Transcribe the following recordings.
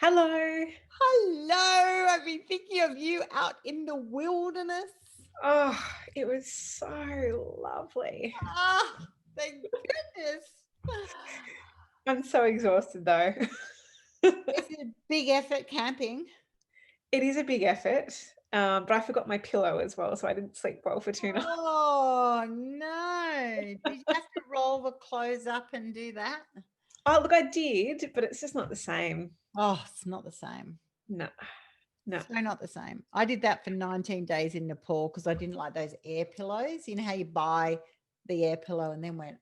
Hello. Hello, I've been thinking of you out in the wilderness. Oh, it was so lovely. Ah, thank goodness. I'm so exhausted though. It's a big effort camping. It is a big effort, but I forgot my pillow as well, so I didn't sleep well for 2 nights. Oh no. Did you have to roll the clothes up and do that? Oh, look, I did, but it's just not the same. Oh, it's not the same. No, no. So not the same. I did that for 19 days in Nepal because I didn't like those air pillows. You know how you buy the air pillow and then went,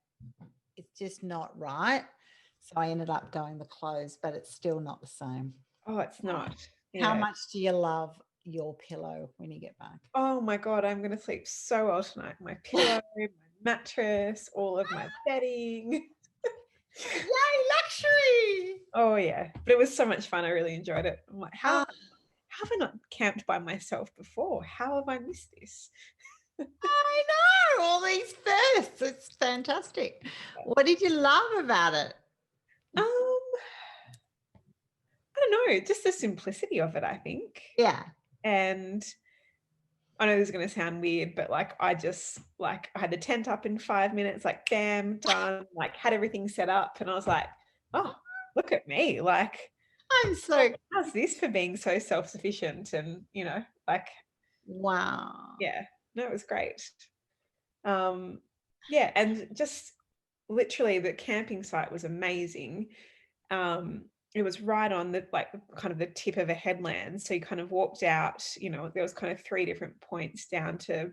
it's just not right. So I ended up going the clothes, but it's still not the same. Oh, it's not. How Yeah. much do you love your pillow when you get back? Oh my God, I'm gonna sleep so well tonight. My pillow, my mattress, all of my bedding. Yay, luxury! Oh yeah, but it was so much fun. I really enjoyed it. I'm like, Ah, how have I not camped by myself before? How have I missed this? I know all these firsts. It's fantastic. What did you love about it? Um, I don't know, just the simplicity of it, I think. Yeah. And I know this is going to sound weird, but like I had the tent up in 5 minutes, like bam, done, like had everything set up. And I was like, oh, look at me. Like, I'm so how's this for being so self-sufficient? And, like, wow. yeah, no, it was great. Um, yeah, and just literally the camping site was amazing. It was right on the like kind of the tip of a headland. So you kind of walked out, there was kind of three different points down to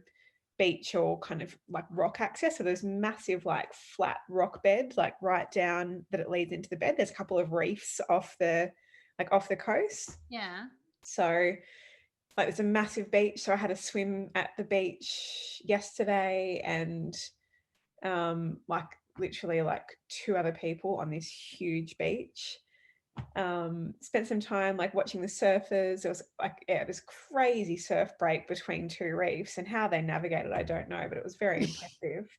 beach or kind of like rock access. So there's massive like flat rock bed, like right down that it leads into the bed. There's a couple of reefs off the coast. Yeah. So like it's a massive beach. So I had a swim at the beach yesterday and like literally like two other people on this huge beach. Spent some time like watching the surfers. There was like this crazy surf break between two reefs, and how they navigated I don't know, but it was very impressive.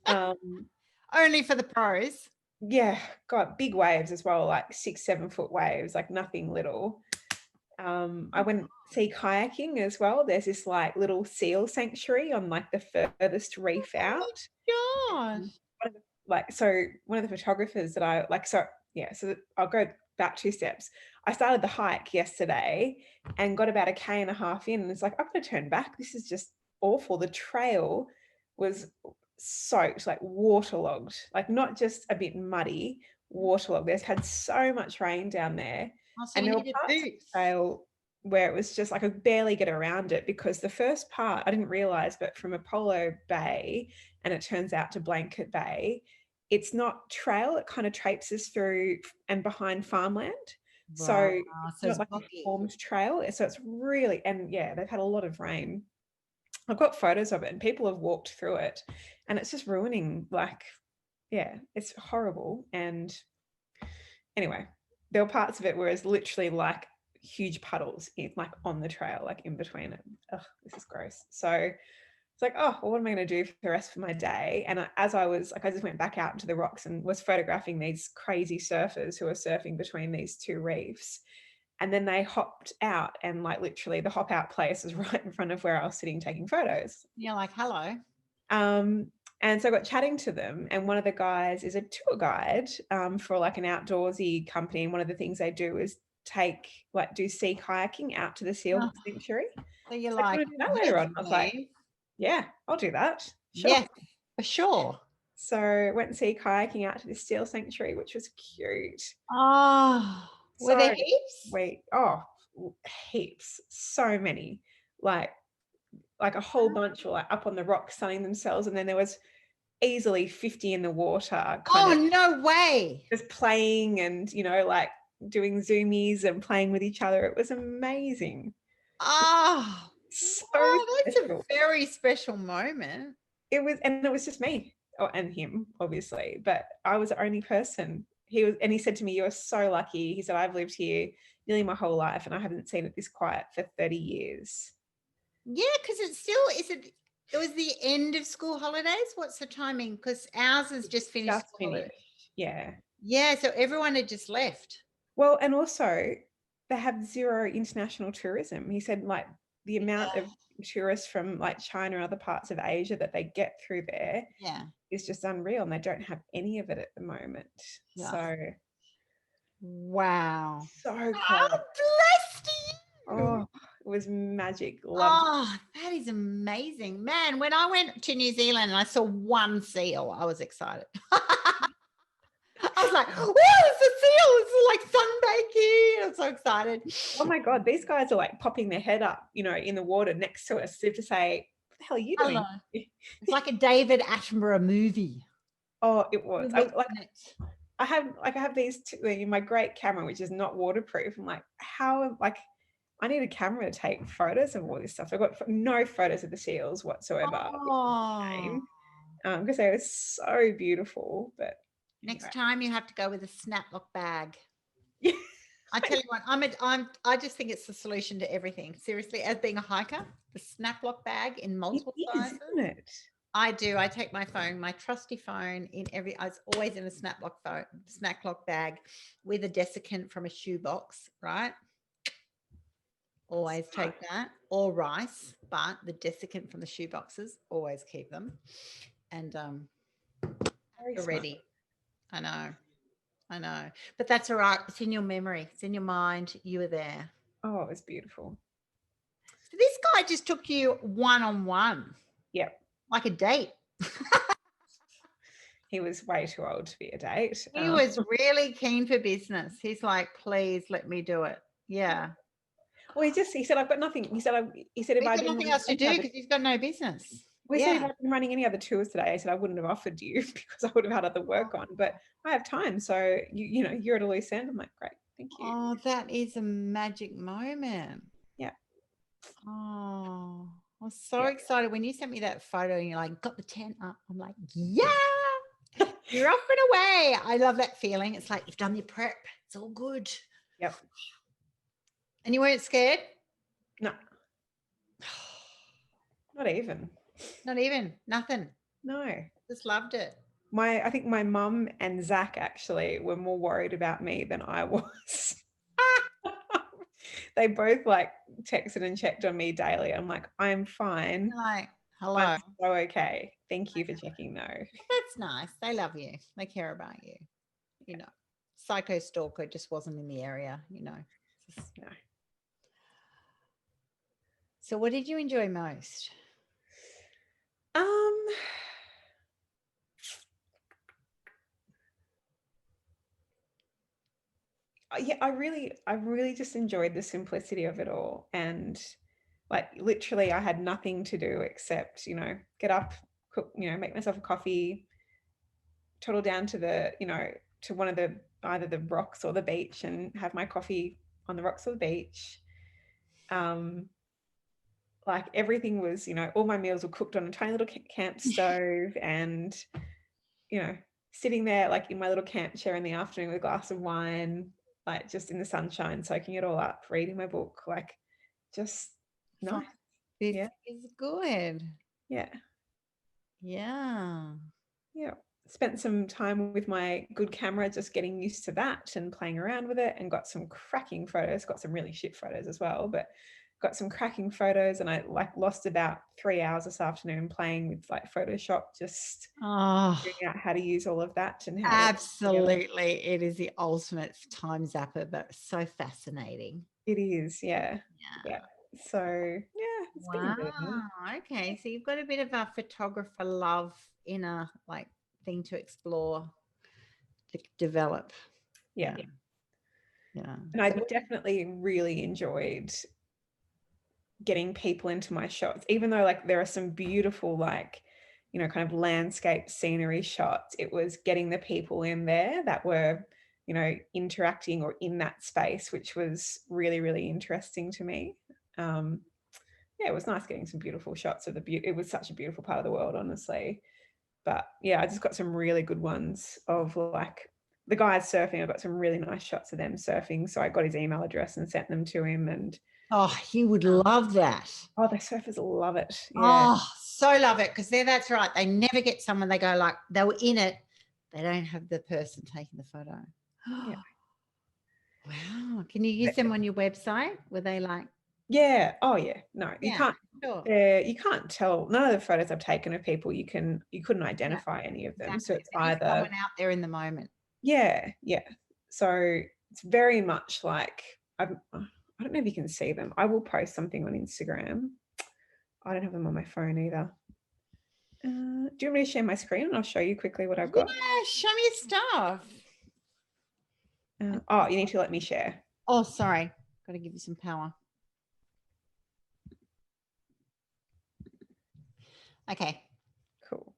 um Only for the pros. yeah, got big waves as well, like 6-7 foot waves, like nothing little. I went sea kayaking as well. There's this like little seal sanctuary on like the furthest reef out. Gosh. So one of the photographers that I like, so yeah, so I'll go back 2 steps. I started the hike yesterday and got about a K and a half in, and it's like, I'm going to turn back. This is just awful. The trail was soaked, like waterlogged, like not just a bit muddy, waterlogged. There's had so much rain down there. Oh, so And you there were needed parts of boots. the trail where it was just like I could barely get around it, because the first part I didn't realize, but from Apollo Bay, and it turns out to Blanket Bay, it's not trail, it kind of traipses through and behind farmland. So Wow. it's So not it's like a boggy. formed trail. So it's really, and yeah, they've had a lot of rain. I've got photos of it and people have walked through it, and it's just ruining, like, yeah, it's horrible. And anyway, there were parts of it where it's literally like huge puddles like on the trail, like in between it. Ugh, this is gross. So it's like, oh, well, what am I going to do for the rest of my day? And as I was like, I just went back out into the rocks and was photographing these crazy surfers who are surfing between these two reefs. And then they hopped out, and like literally the hop out place was right in front of where I was sitting taking photos. You're like, hello. Um, and so I got chatting to them, and one of the guys is a tour guide for like an outdoorsy company. And one of the things they do is do sea kayaking out to the seal Oh, sanctuary. so you're So I like, want to do that later yes, on. I was like, please. yeah, I'll do that. Sure. Yes, for sure. So went sea kayaking out to the seal sanctuary, which was cute. Oh, were there So heaps? heaps, so many, like a whole bunch were like up on the rocks sunning themselves, and then there was easily 50 in the water, kind Oh, of no way. just playing and like doing zoomies and playing with each other. It was amazing. Oh, So wow, that's a special. very special moment. It was just me, and him, obviously, but I was the only person. He said to me, "You're so lucky." He said, "I've lived here nearly my whole life and I haven't seen it this quiet for 30 years." Yeah, because it's still, it was the end of school holidays. What's the timing? Because ours has just finished Just school holidays. finished. Yeah. Yeah, so everyone had just left. Well, and also they have zero international tourism. He said like the amount of tourists from like China and other parts of Asia that they get through there Yeah. is just unreal, and they don't have any of it at the moment. Yeah. So Wow. so How cool. blessed are you? Oh, it was magic. Loved Oh, that is amazing. Man, when I went to New Zealand and I saw one seal, I was excited. I was like, oh, it's a seal. It's like sunbaking. I'm so excited. Oh my God, these guys are like popping their head up, you know, in the water next to us as if to say, what the hell are you doing? Hello. It's like a David Attenborough movie. Oh, it was. You're Like looking at- I have these two in my great camera, which is not waterproof. I'm like, how like I need a camera to take photos of all this stuff. I've got no photos of the seals whatsoever. Oh. Because they were so beautiful. But Next anyway. time you have to go with a Snaplock bag. Yeah. I tell you what, I just think it's the solution to everything. Seriously, as being a hiker, the Snaplock bag in multiple It is, sizes. isn't it? I do. I take my phone, my trusty phone, I was always in a Snaplock bag with a desiccant from a shoebox, right? Always take that, or rice, but the desiccant from the shoe boxes, always keep them. And Very you're smart. ready. I know. But that's all right. It's in your memory. It's in your mind. You were there. Oh, it was beautiful. So this guy just took you one-on-one. Yep. Like a date. He was way too old to be a date. He was really keen for business. He's like, please let me do it. Yeah. Well, he said, I've got nothing. He said, He's got nothing else to do because he's got no business. We said if I'd been running any other tours today, I said I wouldn't have offered you because I would have had other work on, but I have time. So you know, you're at a loose end. I'm like, great, thank you. Oh, that is a magic moment. Yeah. Oh, I was so excited when you sent me that photo and you're like, got the tent up. I'm like, yeah, you're off and away. I love that feeling. It's like you've done your prep. It's all good. Yep. And you weren't scared? No. Not even. Not even. Nothing. No. Just loved it. I think my mum and Zach actually were more worried about me than I was. They both like texted and checked on me daily. I'm like, I'm fine. Like, hello. I'm so okay. Thank you for checking though. That's nice. They love you. They care about you. You know, Psycho Stalker just wasn't in the area, you know. No. So what did you enjoy most? Yeah, I really just enjoyed the simplicity of it all. And like literally I had nothing to do except, you know, get up, cook, you know, make myself a coffee, toddle down to the, you know, to one of the, either the rocks or the beach and have my coffee on the rocks or the beach. Like everything was, you know, all my meals were cooked on a tiny little camp stove and, you know, sitting there like in my little camp chair in the afternoon with a glass of wine, like just in the sunshine, soaking it all up, reading my book, like just nice. This is good. Yeah. Yeah. Yeah. Spent some time with my good camera, just getting used to that and playing around with it, and got some cracking photos, got some really shit photos as well, but got some cracking photos. And I like lost about 3 hours this afternoon playing with like Photoshop, just figuring out how to use all of that and how absolutely. It is the ultimate time zapper, but so fascinating. It is, yeah. So yeah, it's been good. Okay, so you've got a bit of a photographer love in a like thing to explore, to develop. Yeah. And So I definitely really enjoyed getting people into my shots, even though like there are some beautiful like, you know, kind of landscape scenery shots. It was getting the people in there that were, you know, interacting or in that space, which was really, really interesting to me. Yeah, it was nice getting some beautiful shots of the beauty. It was such a beautiful part of the world, honestly. But yeah, I just got some really good ones of like the guys surfing. I got some really nice shots of them surfing. So I got his email address and sent them to him. And he would love that. Oh, the surfers love it. Yeah. Oh, so love it, because that's right. They never get someone, they go like, they were in it. They don't have the person taking the photo. Yeah. Wow. Can you use them on your website? Were they like, Yeah. Oh yeah. No, you yeah, can't. sure. You can't tell. None of the photos I've taken of people, you couldn't Yeah, identify any of them. So exactly. it's They're just either, someone out there in the moment. yeah, yeah. So it's very much like I don't know if you can see them. I will post something on Instagram. I don't have them on my phone either. Do you want me to share my screen and I'll show you quickly what I've got? Yeah, show me your stuff. Oh, you need to let me share. Oh, sorry. Got to give you some power. Okay. Cool.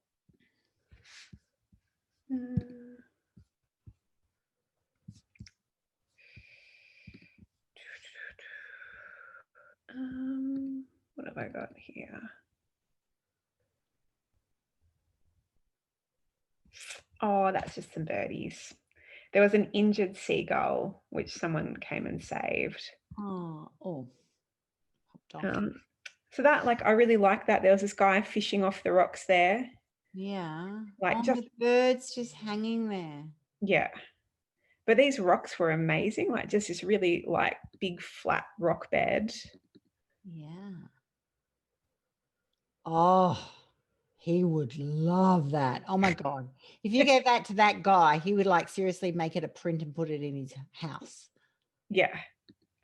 What have I got here? Oh, that's just some birdies. There was an injured seagull, which someone came and saved. Oh, popped off. So that, like, I really like that. There was this guy fishing off the rocks there. Yeah. Like, Oh, just, the birds just hanging there. yeah. But these rocks were amazing. Like, just this really, like, big flat rock bed. Yeah. Oh, he would love that. Oh my God. If you gave that to that guy, he would like seriously make it a print and put it in his house. Yeah.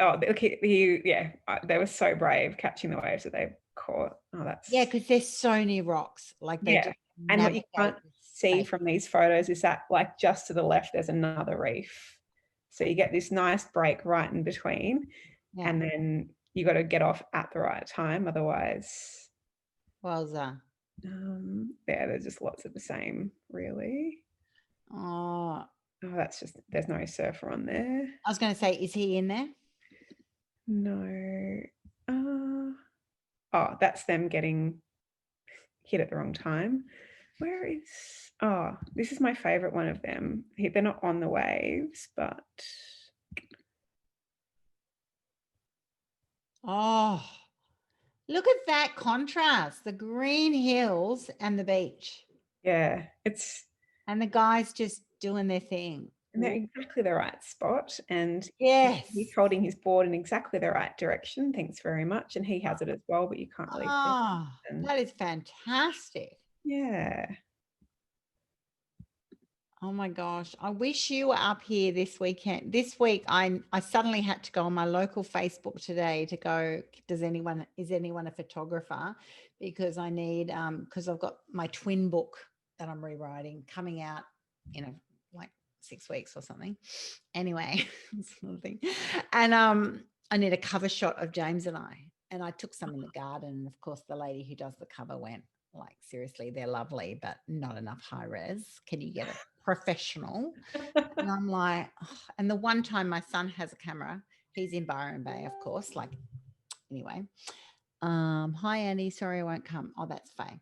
Oh, look, yeah, they were so brave catching the waves that they caught. Oh, that's, Yeah, because they're so near rocks. Like they yeah. just And what you can't navigate with see safety. from these photos is that, like, just to the left, there's another reef. So you get this nice break right in between, Yeah. and then you got to get off at the right time. Otherwise, Wowza. yeah, there's just lots of the same, really. Oh, Oh, that's just, there's no surfer on there. I was going to say, is he in there? No. Oh, that's them getting hit at the wrong time. Where is, oh, this is my favorite one of them. They're not on the waves, but Oh, look at that contrast, the green hills and the beach. yeah, And the guys just doing their thing. and they're exactly the right spot. And Yes. he's holding his board in exactly the right direction. Thanks very much. And he has it as well, but you can't really see it. Oh, And that is fantastic. yeah. Oh my gosh. I wish you were up here this weekend. This week I suddenly had to go on my local Facebook today to go, is anyone a photographer? Because I need because I've got my twin book that I'm rewriting coming out in like 6 weeks or something. Anyway, it's another thing. And I need a cover shot of James and I. And I took some in the garden. And of course, the lady who does the cover went, like, seriously, they're lovely, but not enough high res. Can you get a professional? And I'm like, oh. And the one time my son has a camera, he's in Byron Bay, of course. Like, anyway. Hi Annie, sorry I won't come. Oh, that's fine.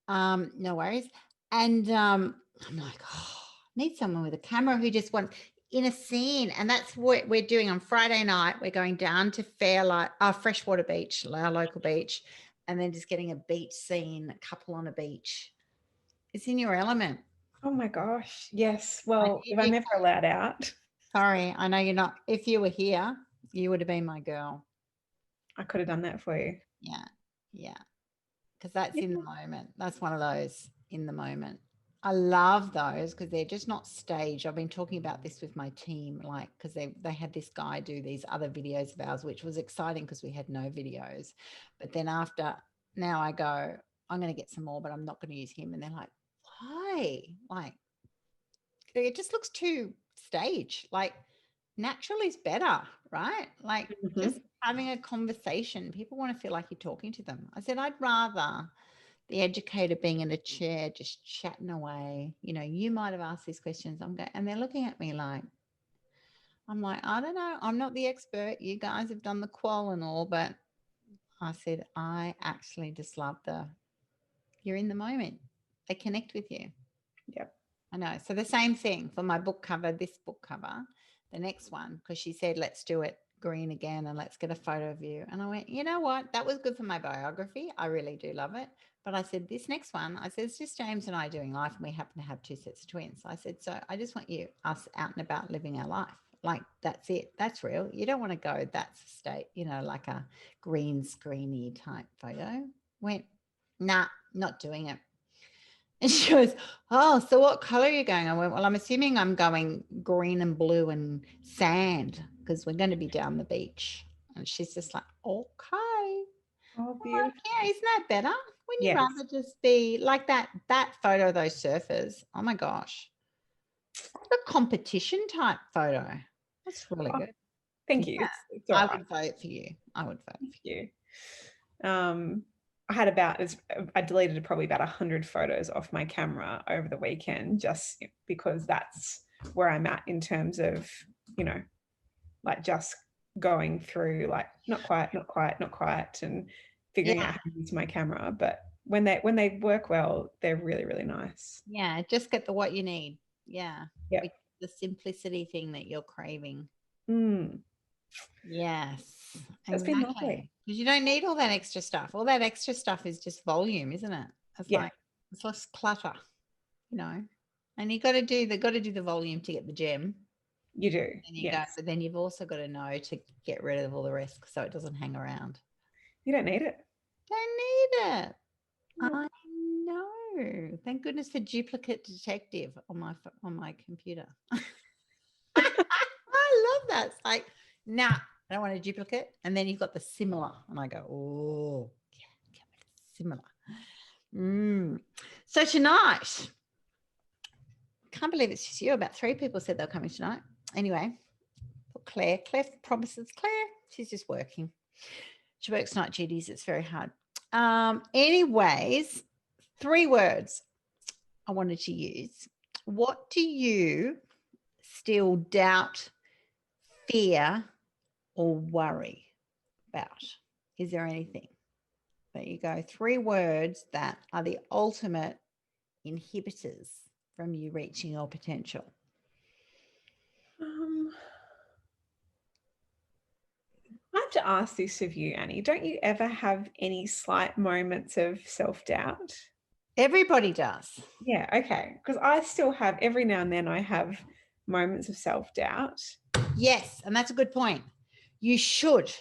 No worries. And I'm like, oh, need someone with a camera who just wants in a scene. And that's what we're doing on Friday night. We're going down to Fairlight, Freshwater Beach, our local beach, and then just getting a beach scene, a couple on a beach. It's in your element. Oh my gosh. Yes. Well, if I'm ever allowed out. Sorry, I know you're not. If you were here, you would have been my girl. I could have done that for you. Yeah. Yeah. Because that's in the moment. That's one of those in the moment. I love those because they're just not staged. I've been talking about this with my team, like, because they had this guy do these other videos of ours, which was exciting because we had no videos. But then now I go, I'm going to get some more, but I'm not going to use him. And they're like, why? Like, it just looks too staged. Like, natural is better, right? Like, just having a conversation. People want to feel like you're talking to them. I said, I'd rather the educator being in a chair just chatting away. You might have asked these questions. And they're looking at me like, I'm like, I don't know. I'm not the expert. You guys have done the qual and all, but I said, I actually just love you're in the moment. They connect with you. Yep. I know. So the same thing for my book cover, this book cover, the next one, because she said, let's do it green again and let's get a photo of you. And I went, you know what? That was good for my biography. I really do love it. But I said, this next one, I said, it's just James and I doing life, and we happen to have 2 sets of twins. I said, so I just want us out and about living our life. Like that's it. That's real. You don't want to go, that's a state, like a green screeny type photo. Went, nah, not doing it. And she goes, oh, so what color are you going? I went, well, I'm assuming I'm going green and blue and sand because we're going to be down the beach. And she's just like, okay. Oh, I'm like, beautiful. yeah, isn't that better? Wouldn't you Yes. rather just be like that photo of those surfers? Oh my gosh. The competition type photo. That's really Oh, good. thank you. Yeah, It's all I right. would vote for you. I would vote Thank for you. I had I deleted probably about 100 photos off my camera over the weekend just because that's where I'm at in terms of, you know, like just going through like not quite, not quite, not quite, and you. figuring Yeah, out how to use my camera. But when they work well, they're really, really nice. yeah. Just get the what you need. Yeah. Yeah. The simplicity thing that you're craving. Mm, Yes, that's been lovely. exactly. Because you don't need all that extra stuff. All that extra stuff is just volume, isn't it? It's Yeah, like it's less clutter, you know. And you got to do the volume to get the gem. you do. Then you go, Yes. but then you've also got to know to get rid of all the rest so it doesn't hang around. You don't need it. Don't need it. No. I know. Thank goodness for duplicate detective on my computer. I love that. It's like, nah, I don't want a duplicate. And then you've got the similar. And I go, oh, yeah, similar. So tonight, can't believe it's just you. About 3 people said they're coming tonight. Anyway, Claire promises. Claire, she's just working. She works night duties. It's very hard. Anyways, 3 words I wanted to use. What do you still doubt, fear, or worry about? Is there anything that you go 3 words that are the ultimate inhibitors from you reaching your potential? Um, I have to ask this of you, Annie. Don't you ever have any slight moments of self-doubt? Everybody does. Yeah, okay. Because I still have, every now and then, I have moments of self-doubt. Yes, and that's a good point. You should,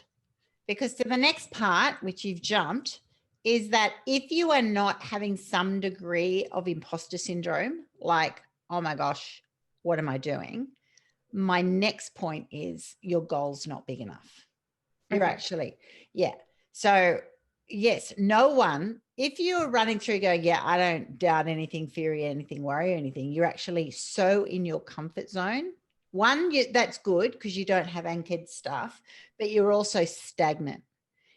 because to the next part, which you've jumped, is that if you are not having some degree of imposter syndrome, like, oh my gosh, what am I doing? My next point is your goal's not big enough. You're Okay. actually, yeah. So, yes, no one, if you're running through going, yeah, I don't doubt anything, fear anything, worry anything, you're actually so in your comfort zone. One, that's good because you don't have anchored stuff, but you're also stagnant.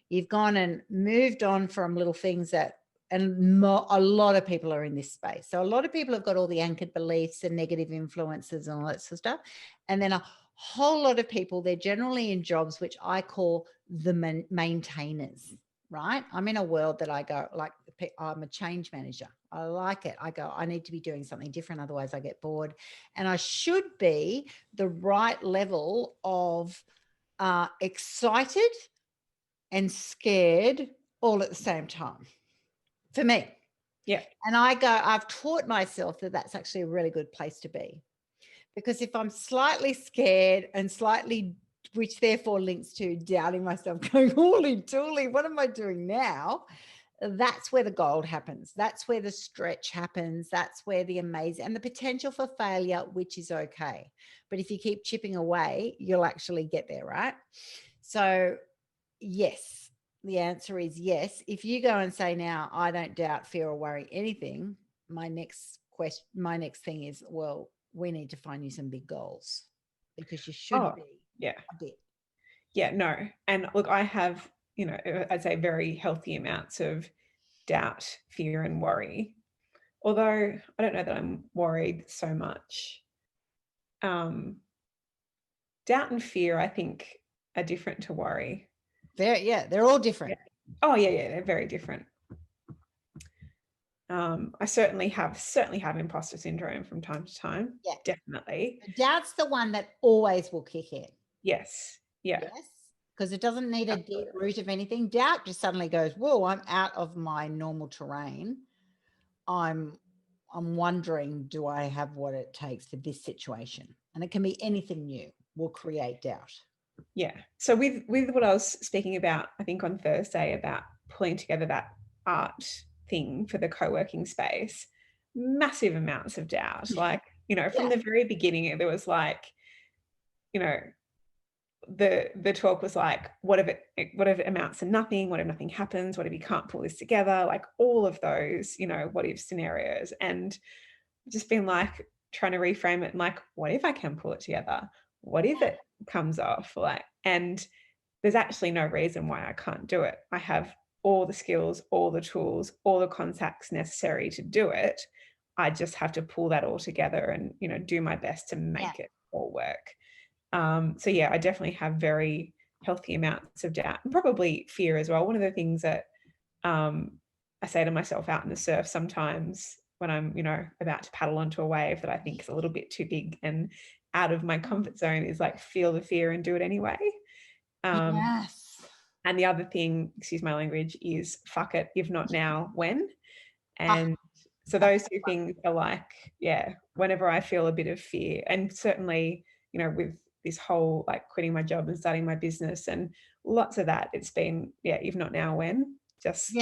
You've gone and moved on from little things that, and a lot of people are in this space. So a lot of people have got all the anchored beliefs and negative influences and all that sort of stuff. And then a whole lot of people, they're generally in jobs which I call the maintainers, right? I'm in a world that I go, like, I'm a change manager. I like it. I go, I need to be doing something different. Otherwise I get bored. And I should be the right level of excited and scared all at the same time for me. Yeah. And I've taught myself that that's actually a really good place to be. Because if I'm slightly scared and slightly, which therefore links to doubting myself, going, holy dooly, what am I doing now? That's where the gold happens. That's where the stretch happens. That's where the amazing and the potential for failure, which is okay. But if you keep chipping away, you'll actually get there, right? So, yes, the answer is yes. If you go and say now, I don't doubt, fear, or worry anything, my next thing is, well, we need to find you some big goals because you should Oh, be yeah. a bit. Yeah, no. And look, I have, I'd say very healthy amounts of doubt, fear, and worry. Although I don't know that I'm worried so much. Doubt and fear, I think, are different to worry. They're all different. Yeah. Oh, yeah, they're very different. I certainly have imposter syndrome from time to time. Yeah. Definitely. Doubt's the one that always will kick in. Yes. Yeah. Yes. Because it doesn't need a deep root of anything. Doubt just suddenly goes, whoa, I'm out of my normal terrain. I'm wondering, do I have what it takes for this situation? And it can be anything new. will create doubt. Yeah. So with what I was speaking about, I think on Thursday, about pulling together that art thing for the co-working space, massive amounts of doubt. Like, from Yeah. the very beginning, there was like, you know, the talk was like, what if it amounts to nothing? What if nothing happens? What if you can't pull this together? Like all of those, what if scenarios. And just been like trying to reframe it and like, what if I can pull it together? What if it comes off? Like, and there's actually no reason why I can't do it. I have all the skills, all the tools, all the contacts necessary to do it. I just have to pull that all together and, do my best to make it all work. So yeah, I definitely have very healthy amounts of doubt and probably fear as well. One of the things that I say to myself out in the surf sometimes when I'm, about to paddle onto a wave that I think is a little bit too big and out of my comfort zone is like, feel the fear and do it anyway. Yes. And the other thing, excuse my language, is fuck it, if not now, when? And so those two things are like, yeah, whenever I feel a bit of fear, and certainly, with this whole like quitting my job and starting my business and lots of that, it's been, yeah, if not now, when? Just do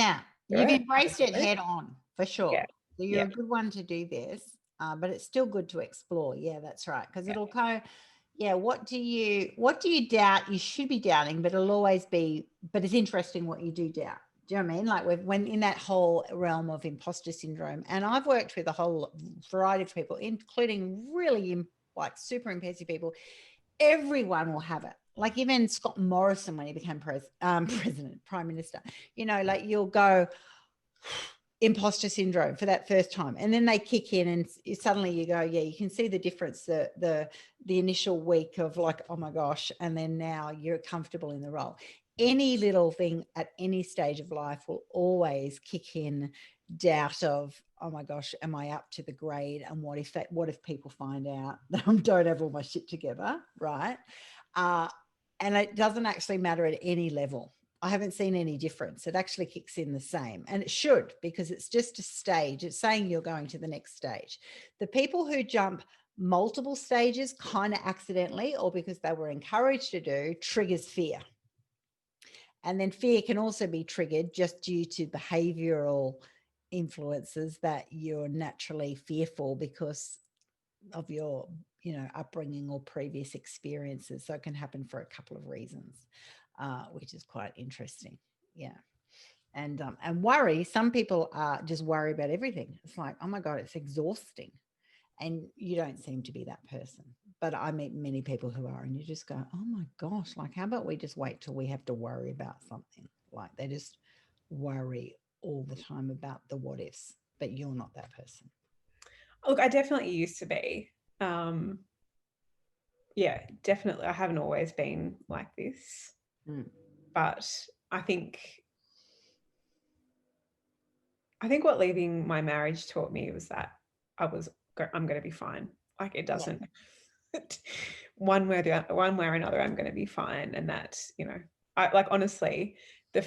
You've it. embraced it head on for sure. Yeah. So you're a good one to do this, but it's still good to explore. Yeah, that's right. Because it'll kind of, what do you doubt? You should be doubting, but it'll always be, but it's interesting what you do doubt. Do you know what I mean? Like when in that whole realm of imposter syndrome, and I've worked with a whole variety of people, including really like super impulsive people. Everyone will have it. Like even Scott Morrison, when he became president, prime minister, like you'll go imposter syndrome for that first time, and then they kick in, and suddenly you go, yeah, you can see the difference. The initial week of like, oh my gosh, and then now you're comfortable in the role. Any little thing at any stage of life will always kick in doubt of, oh my gosh, am I up to the grade? And what if people find out that I don't have all my shit together, right? And it doesn't actually matter at any level. I haven't seen any difference. It actually kicks in the same, and it should, because it's just a stage. It's saying you're going to the next stage. The people who jump multiple stages kind of accidentally or because they were encouraged to do triggers fear. And then fear can also be triggered just due to behavioral influences that you're naturally fearful because of your upbringing or previous experiences. So it can happen for a couple of reasons, which is quite interesting. Yeah. And worry, some people just worry about everything. It's like, oh my God, it's exhausting. And you don't seem to be that person. But I meet many people who are, and you just go, oh my gosh, like how about we just wait till we have to worry about something? Like they just worry all the time about the what ifs, but you're not that person. Look, I definitely used to be. Yeah, definitely. I haven't always been like this. But I think what leaving my marriage taught me was that I'm going to be fine. Like it doesn't, one way or another, I'm going to be fine. And that, I like, honestly, I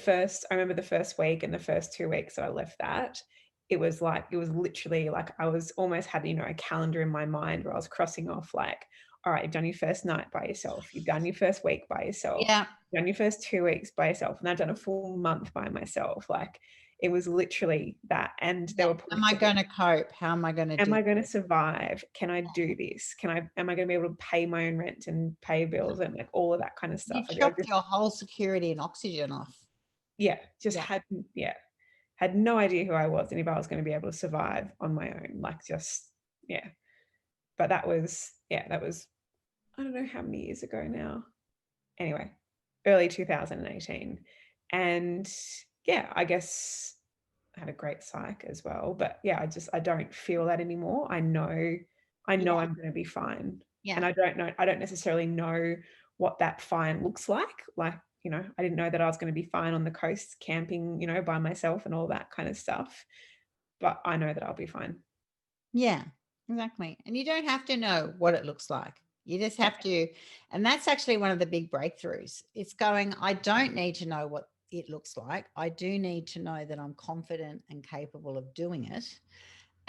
remember the first week and the first 2 weeks that I left that, it was literally like I was almost had, a calendar in my mind where I was crossing off like, all right, you've done your first night by yourself. You've done your first week by yourself. Yeah. You've done your first 2 weeks by yourself. And I've done a full month by myself. Like it was literally that. And there were points. Am I going to cope? How am I going to am I going to survive? Can I do this? Am I going to be able to pay my own rent and pay bills and like all of that kind of stuff? You chopped your whole security and oxygen off. Yeah. Had no idea who I was and if I was going to be able to survive on my own. Like just, yeah. But that was, I don't know how many years ago now. Anyway, early 2018. And yeah, I guess I had a great psych as well. But yeah, I don't feel that anymore. I know I'm going to be fine. Yeah. And I don't necessarily know what that fine looks like. Like, I didn't know that I was going to be fine on the coast camping, by myself and all that kind of stuff. But I know that I'll be fine. Yeah, exactly. And you don't have to know what it looks like. You just have to. And that's actually one of the big breakthroughs. It's going, I don't need to know what it looks like. I do need to know that I'm confident and capable of doing it.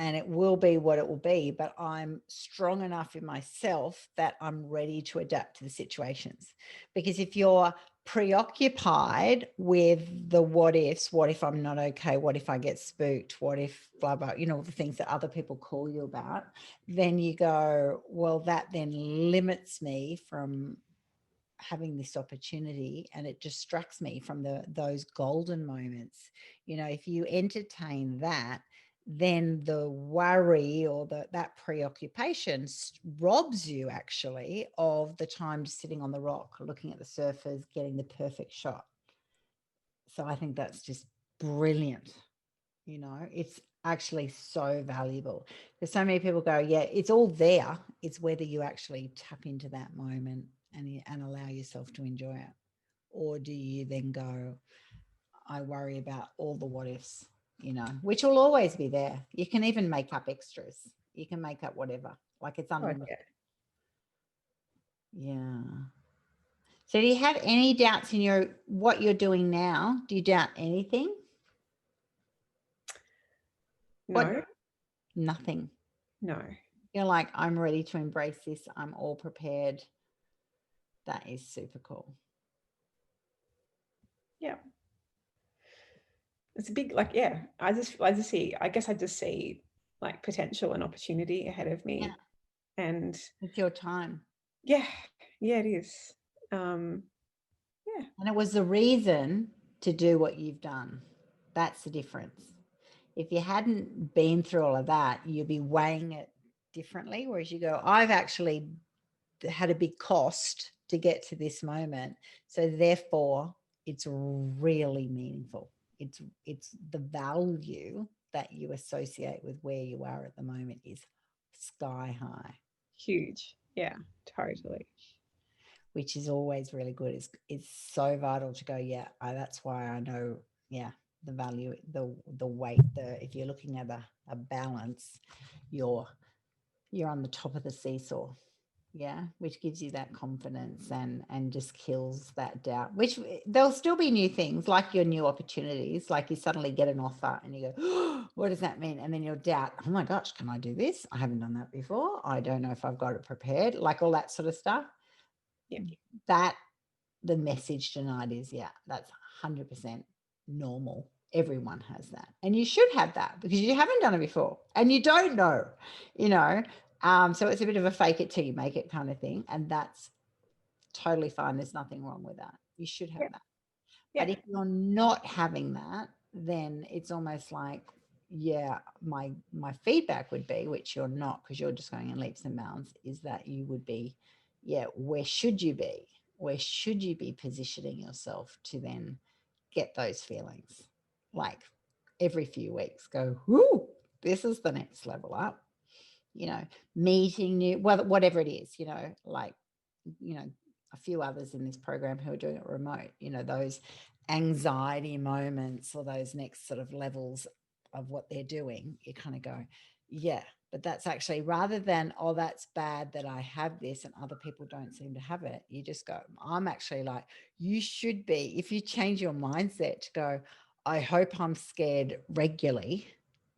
and it will be what it will be, but I'm strong enough in myself that I'm ready to adapt to the situations. Because if you're preoccupied with the what ifs, what if I'm not okay, what if I get spooked, what if blah blah, you know, the things that other people call you about, then you go, well, that then limits me from having this opportunity, and it distracts me from those golden moments. You know, if you entertain that, then the worry or that preoccupation robs you actually of the time just sitting on the rock, looking at the surfers, getting the perfect shot. So I think that's just brilliant. You know, it's actually so valuable, because so many people go, yeah, it's all there. It's whether you actually tap into that moment and allow yourself to enjoy it. Or do you then go, I worry about all the what ifs, you know, which will always be there. You can even make up extras. You can make up whatever. Like it's Oh, unlimited. yeah. Yeah. So do you have any doubts in what you're doing now? Do you doubt anything? What? No, Nothing. no. You're like, I'm ready to embrace this. I'm all prepared. That is super cool. Yeah. It's a big, like, yeah, I just see, I guess I just see like potential and opportunity ahead of Yeah. me. And It's your time. yeah, yeah, it is. Yeah. And it was the reason to do what you've done. That's the difference. If you hadn't been through all of that, you'd be weighing it differently. Whereas you go, I've actually had a big cost to get to this moment. So therefore, it's really meaningful. It's the value that you associate with where you are at the moment is sky high, Huge. Yeah, totally. which is always really good. It's so vital to go, yeah, that's why I know, yeah, the value, the weight, if you're looking at a balance, you're on the top of the seesaw. Yeah, which gives you that confidence and just kills that doubt, which there'll still be new things like your new opportunities. Like you suddenly get an offer and you go, oh, what does that mean? And then you'll doubt, oh my gosh, can I do this? I haven't done that before. I don't know if I've got it prepared, like all that sort of stuff. Yeah. That the message tonight is, yeah, that's 100% normal. Everyone has that. And you should have that because you haven't done it before and you don't know, you know. So it's a bit of a fake it till you make it kind of thing. And that's totally fine. There's nothing wrong with that. You should have Yeah. that. Yeah. But if you're not having that, then it's almost like, yeah, my feedback would be, which you're not because you're just going in leaps and bounds, is that you would be, yeah, where should you be? Where should you be positioning yourself to then get those feelings? Like every few weeks, go, whoo, this is the next level up. You know, meeting new, whatever it is, you know, like, you know, a few others in this program who are doing it remote, you know, those anxiety moments or those next sort of levels of what they're doing, you kind of go, yeah, but that's actually rather than, oh, that's bad that I have this and other people don't seem to have it. You just go, I'm actually like, you should be, if you change your mindset to go, I hope I'm scared regularly,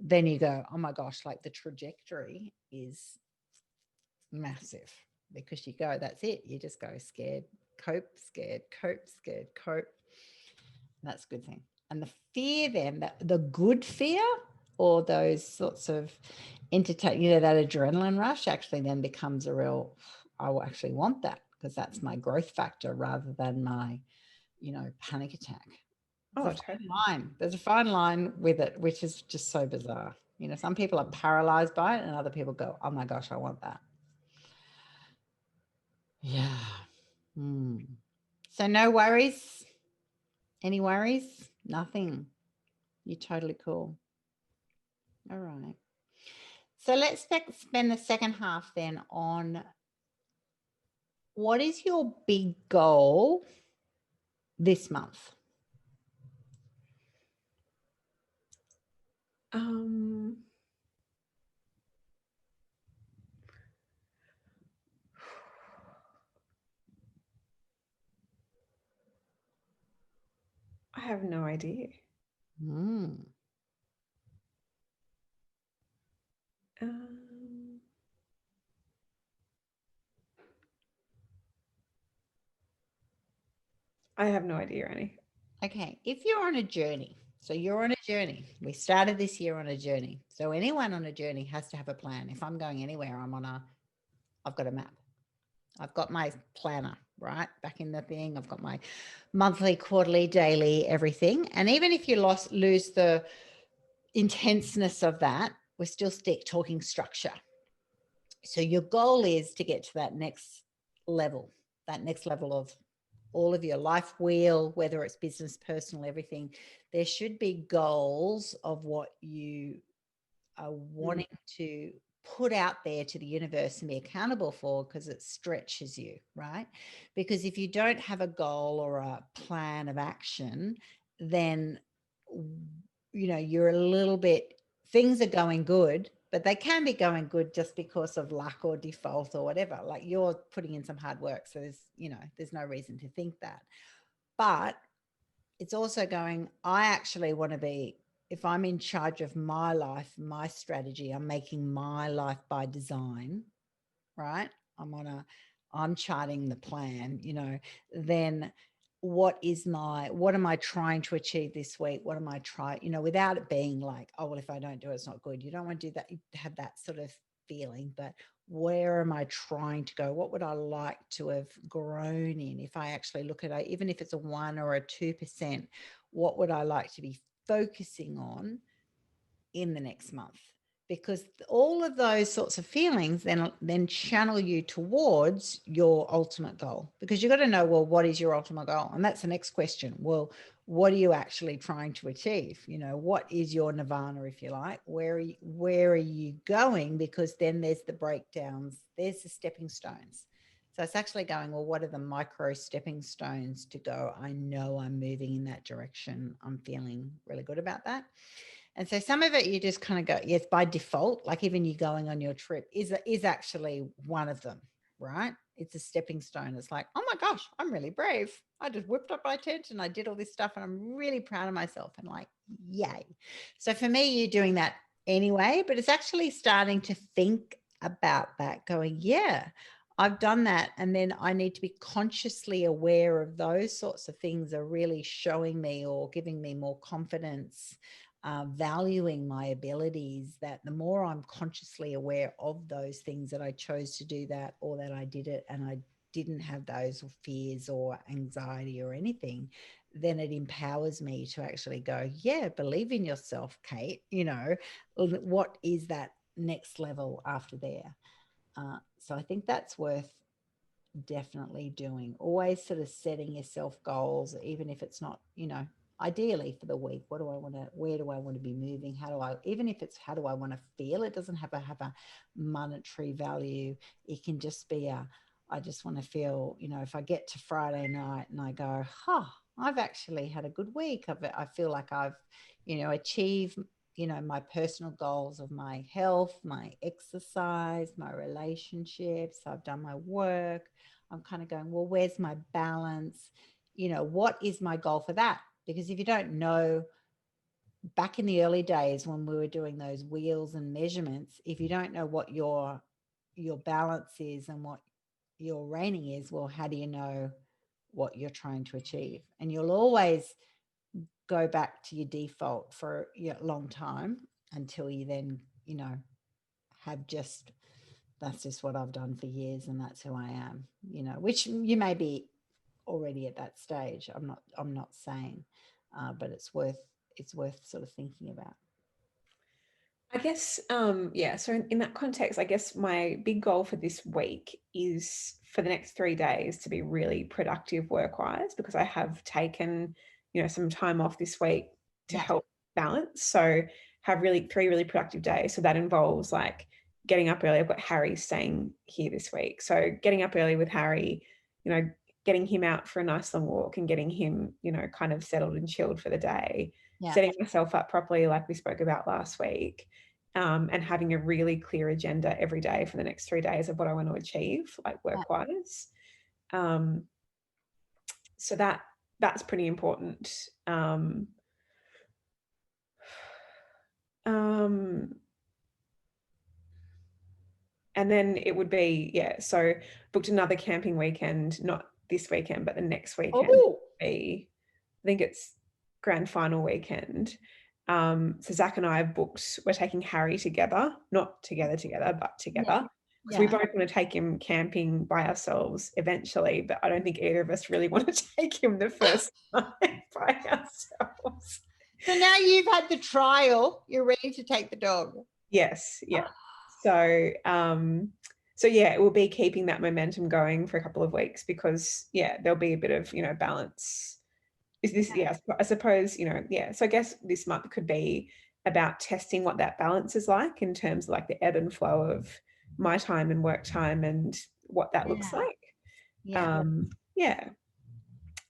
then you go, oh my gosh, like the trajectory is massive because you go, that's it. You just go scared, cope, scared, cope, scared, cope. That's a good thing. And the fear then, the good fear or those sorts of entertain, you know, that adrenaline rush actually then becomes a real, I will actually want that because that's my growth factor rather than my, you know, panic attack. Oh, There's a totally. fine line. There's a fine line with it, which is just so bizarre. You know, some people are paralyzed by it and other people go, oh my gosh, I want that. Yeah. So no worries? Any worries? Nothing. You're totally cool. All right. So let's spend the second half then on what is your big goal this month? Um, I have no idea. Mm. I have no idea, Annie. Okay, if you're on a journey, so you're on a journey. We started this year on a journey. So anyone on a journey has to have a plan. If I'm going anywhere, I've got a map. I've got my planner, right? Back in the thing. I've got my monthly, quarterly, daily, everything. And even if you lose the intenseness of that, we're still talking structure. So your goal is to get to that next level of all of your life wheel, whether it's business, personal, everything. There should be goals of what you are wanting to put out there to the universe and be accountable for, because it stretches you, right? Because if you don't have a goal or a plan of action, then you're a little bit, things are going good, but they can be going good just because of luck or default or whatever. Like, you're putting in some hard work, so there's no reason to think that. But it's also going, I actually want to be, if I'm in charge of my life, my strategy, I'm making my life by design, right? I'm charting the plan, then what am I trying to achieve this week? What am I trying, without it being like, oh, well, if I don't do it, it's not good. You don't want to do that. You have that sort of feeling, but where am I trying to go? What would I like to have grown in? If I actually look at it, even if it's a 1 or a 2%, what would I like to be focusing on in the next month? Because all of those sorts of feelings then channel you towards your ultimate goal, because you've got to know, well, what is your ultimate goal? And that's the next question. Well, what are you actually trying to achieve? What is your nirvana, if you like? Where are you going? Because then there's the breakdowns, there's the stepping stones. So it's actually going, well, what are the micro stepping stones to go? I know I'm moving in that direction. I'm feeling really good about that. And so some of it you just kind of go, yes, by default, like even you going on your trip is actually one of them, right? It's a stepping stone. It's like, oh my gosh, I'm really brave. I just whipped up my tent and I did all this stuff and I'm really proud of myself, and like, yay. So for me, you're doing that anyway, but it's actually starting to think about that, going, yeah, I've done that. And then I need to be consciously aware of those sorts of things are really showing me or giving me more confidence, valuing my abilities, that the more I'm consciously aware of those things, that I chose to do that, or that I did it and I didn't have those fears or anxiety or anything, then it empowers me to actually go, yeah, believe in yourself, Kate. What is that next level after there? So I think that's worth definitely doing. Always sort of setting yourself goals, even if it's not, ideally for the week. Where do I want to be moving? Even if it's how do I want to feel? It doesn't have a monetary value. It can just be I just want to feel, if I get to Friday night and I go, I've actually had a good week. I feel like I've, achieved, my personal goals of my health, my exercise, my relationships. I've done my work. I'm kind of going, well, where's my balance? What is my goal for that? Because if you don't know, back in the early days when we were doing those wheels and measurements, if you don't know what your balance is and what your rating is, well, how do you know what you're trying to achieve? And you'll always go back to your default for a long time until you then, have just, that's just what I've done for years and that's who I am, which you may be already at that stage. I'm not saying, but it's worth sort of thinking about. I guess, yeah, so in that context, I guess my big goal for this week is for the next 3 days to be really productive work-wise, because I have taken, some time off this week to help balance. So have 3 really productive days. So that involves like getting up early. I've got Harry staying here this week. So getting up early with Harry, getting him out for a nice long walk and getting him, kind of settled and chilled for the day, setting myself up properly like we spoke about last week, and having a really clear agenda every day for the next 3 days of what I want to achieve, like work-wise. So that's pretty important. And then it would be, yeah, so booked another camping weekend, not this weekend, but the next weekend. Oh, I think it's grand final weekend. So Zach and I have booked, we're taking Harry together, not together, but together. Because we yeah. both want to take him camping by ourselves eventually, but I don't think either of us really want to take him the first time by ourselves. So now you've had the trial, you're ready to take the dog. Yes, yeah. So so yeah, it will be keeping that momentum going for a couple of weeks because yeah, there'll be a bit of, you know, balance. Is this, yeah, I suppose, you know, yeah. So I guess this month could be about testing what that balance is like in terms of like the ebb and flow of my time and work time and what that looks like. Yeah. Yeah.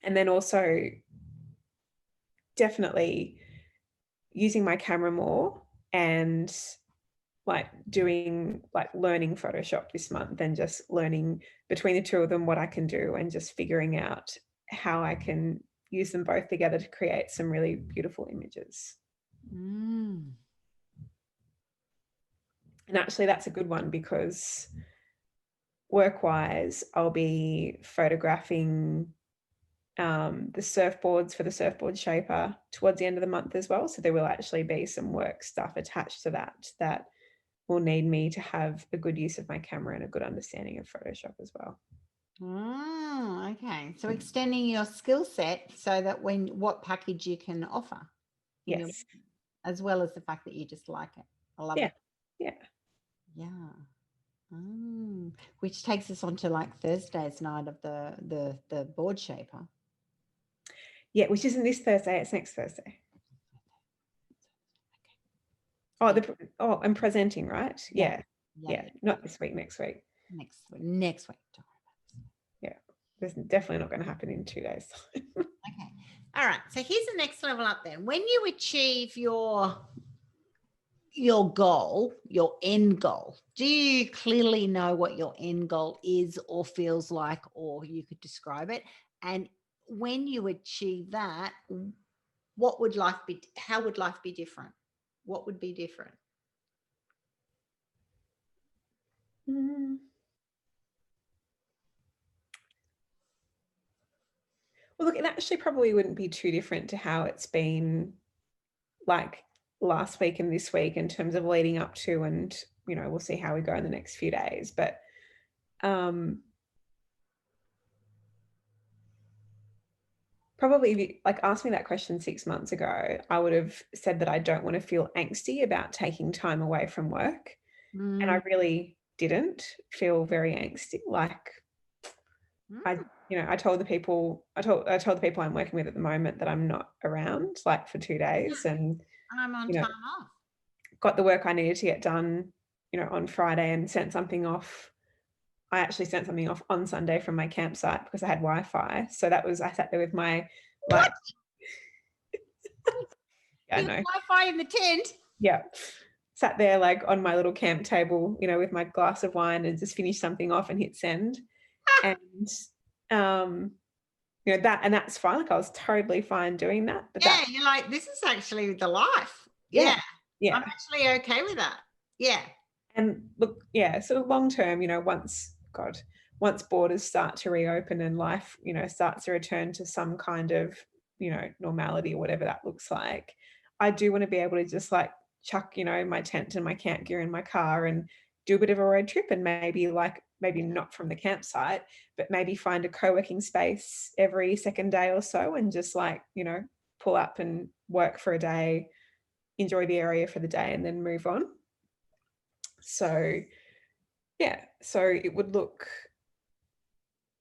And then also definitely using my camera more and like doing like learning Photoshop this month and just learning between the two of them what I can do and just figuring out how I can use them both together to create some really beautiful images. Mm. And actually that's a good one because work-wise I'll be photographing the surfboards for the surfboard shaper towards the end of the month as well. So there will actually be some work stuff attached to that will need me to have a good use of my camera and a good understanding of Photoshop as well. Oh, okay. So extending your skill set so that what package you can offer. Yes. As well as the fact that you just like it. I love it. Yeah. Yeah. Which takes us on to like Thursday's night of the board shaper. Yeah, which isn't this Thursday, it's next Thursday. Oh, I'm presenting, right? Yeah. Not this week, next week. Next week. Yeah. There's definitely not going to happen in 2 days. Okay. All right. So here's the next level up then. When you achieve your goal, your end goal, do you clearly know what your end goal is or feels like, or you could describe it? And when you achieve that, what would life be? How would life be different? What would be different? Well, look, it actually probably wouldn't be too different to how it's been like last week and this week in terms of leading up to, and you know, we'll see how we go in the next few days. But probably if you like asked me that question 6 months ago, I would have said that I don't want to feel angsty about taking time away from work. And I really didn't feel very angsty. Like I told the people the people I'm working with at the moment that I'm not around like for 2 days, and I'm on you know, time off. got the work I needed to get done, you know, on Friday and sent something off. I actually sent something off on Sunday from my campsite because I had Wi-Fi. So that was, I sat there with my like, yeah, I know. Wi-Fi in the tent. Yeah. Sat there like on my little camp table, you know, with my glass of wine and just finished something off and hit send. And you know, that's fine. Like I was totally fine doing that. But yeah, you're like, this is actually the life. Yeah. I'm actually okay with that. Yeah. And look, yeah, so long term, you know, once borders start to reopen and life, you know, starts to return to some kind of, you know, normality or whatever that looks like, I do want to be able to just like chuck, you know, my tent and my camp gear in my car and do a bit of a road trip, and maybe not from the campsite, but maybe find a co-working space every second day or so and just like, you know, pull up and work for a day, enjoy the area for the day and then move on. So yeah, so it would look,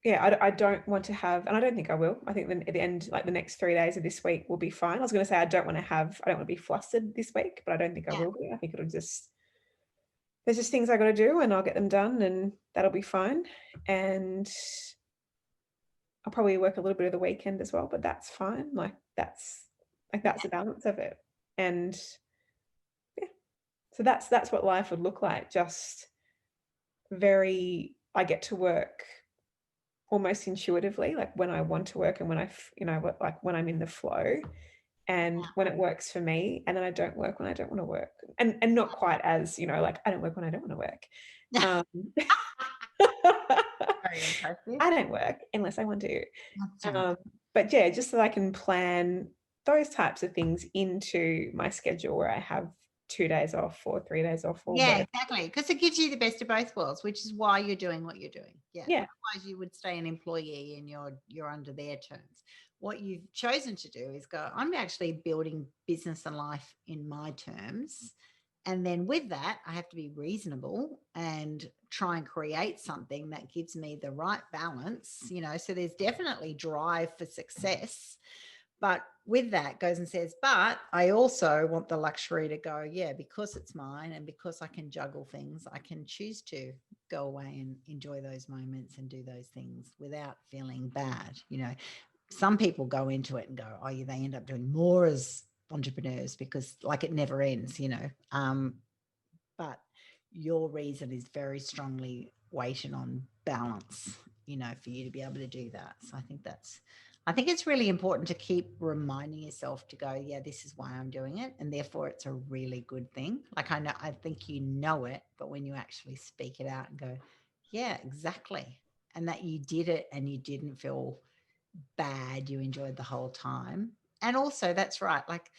yeah, I don't want to have, and I don't think I will. I think then at the end, like the next 3 days of this week will be fine. I was going to say I don't want to be flustered this week, but I don't think I will be. I think there's just things I got to do and I'll get them done and that'll be fine. And I'll probably work a little bit of the weekend as well, but that's fine. That's the balance of it. And yeah, so that's what life would look like. Just I get to work almost intuitively, like when I want to work and when like when I'm in the flow and when it works for me, and then I don't work when I don't want to work, and not quite as, you know, like I don't work when I don't want to work, Um, Very impressive. I don't work unless I want to. That's all right. But yeah, just so I can plan those types of things into my schedule where I have 2 days off or 3 days off or Yeah, whatever. exactly. Because it gives you the best of both worlds, which is why you're doing what you're doing. Yeah. Yeah. Otherwise, you would stay an employee and you're under their terms. What you've chosen to do is go, I'm actually building business and life in my terms. And then with that, I have to be reasonable and try and create something that gives me the right balance, So there's definitely drive for success. But with that goes and says, but I also want the luxury to go, yeah, because it's mine and because I can juggle things, I can choose to go away and enjoy those moments and do those things without feeling bad. Some people go into it and go, oh, yeah, they end up doing more as entrepreneurs because like it never ends, but your reason is very strongly weighted on balance, for you to be able to do that. So I think it's really important to keep reminding yourself to go, yeah, this is why I'm doing it. And therefore it's a really good thing. Like I think you know it, but when you actually speak it out and go, yeah, exactly. And that you did it and you didn't feel bad, you enjoyed the whole time. And also that's right. Like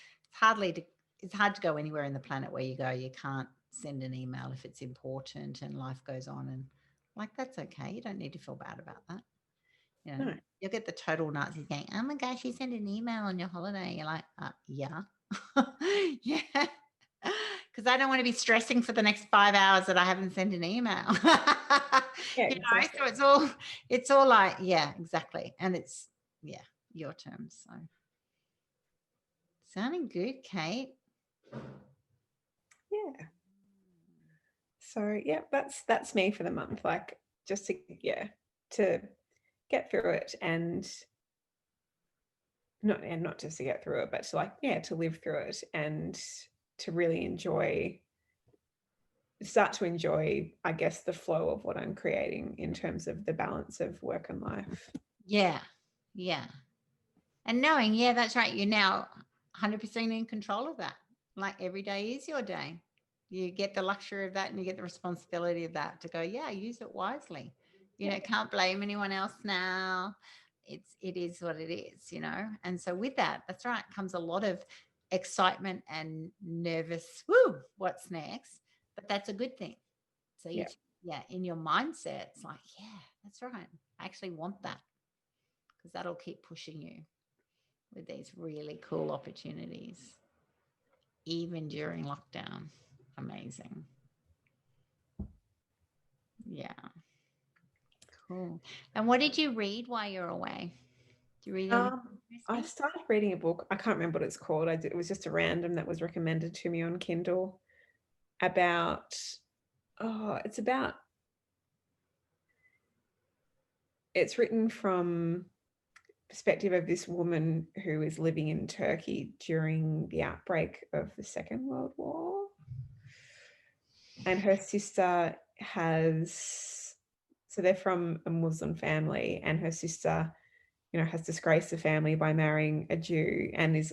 it's hard to go anywhere in the planet where you go, you can't send an email if it's important and life goes on. And like, that's okay. You don't need to feel bad about that. No. You'll get the total Nazis going, oh my gosh, you sent an email on your holiday. You're like, yeah. Yeah. Because I don't want to be stressing for the next 5 hours that I haven't sent an email. Yeah, exactly. So it's all like, yeah, exactly. And it's, yeah, your terms. So sounding good, Kate. Yeah. So yeah, that's me for the month. Like just to get through it and not just to get through it, but to live through it and to really start to enjoy, I guess, the flow of what I'm creating in terms of the balance of work and life. Yeah. Yeah. And knowing, yeah, that's right. You're now 100% in control of that. Like every day is your day. You get the luxury of that and you get the responsibility of that to go, yeah, use it wisely. Can't blame anyone else now. It is what it is. And so with that, that's right, comes a lot of excitement and nervous, what's next? But that's a good thing. So in your mindset, it's like, yeah, that's right. I actually want that because that'll keep pushing you with these really cool opportunities, even during lockdown. Amazing. Yeah. Cool. And what did you read while you're away? Did you read anything I interesting? started reading a book. I can't remember what it's called. It was just a random that was recommended to me on Kindle about, it's written from perspective of this woman who is living in Turkey during the outbreak of the Second World War. And her sister so they're from a Muslim family, and her sister, has disgraced the family by marrying a Jew and is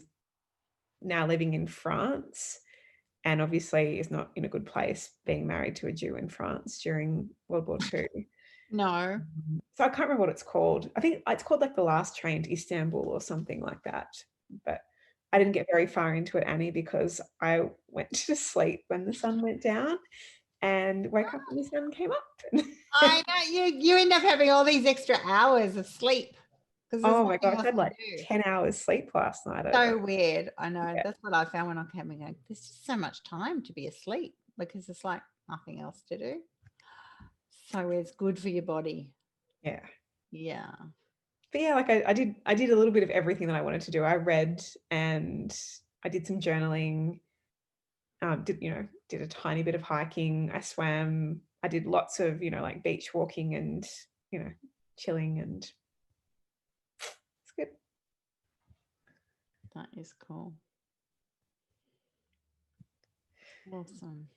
now living in France. And obviously is not in a good place being married to a Jew in France during World War II. No. So I can't remember what it's called. I think it's called like The Last Train to Istanbul or something like that. But I didn't get very far into it, Annie, because I went to sleep when the sun went down and woke up when the sun came up. I know you end up having all these extra hours of sleep because there's Oh my nothing gosh, else I had to like do. 10 hours sleep last night. So weird. I know. Yeah. That's what I found when I came and go, there's just so much time to be asleep because it's like nothing else to do. So it's good for your body. Yeah. Yeah. But yeah, like I did a little bit of everything that I wanted to do. I read and I did some journaling. Did a tiny bit of hiking. I swam. I did lots of, like beach walking and, chilling, and it's good. That is cool. Awesome.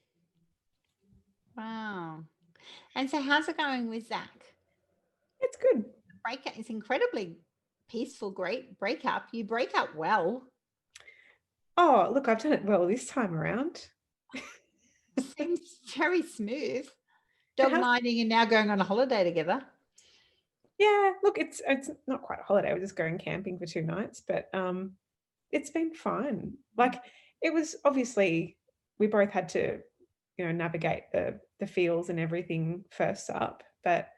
Wow. And so how's it going with Zach? It's good. Breakup is incredibly peaceful, great breakup. You break up well. Oh, look, I've done it well this time around. Seems very smooth. It Dog has, minding and now going on a holiday together. yeah, look, it's not quite a holiday. We're just going camping for 2 nights, but, it's been fine. Like, it was obviously we both had to, navigate the feels and everything first up, but,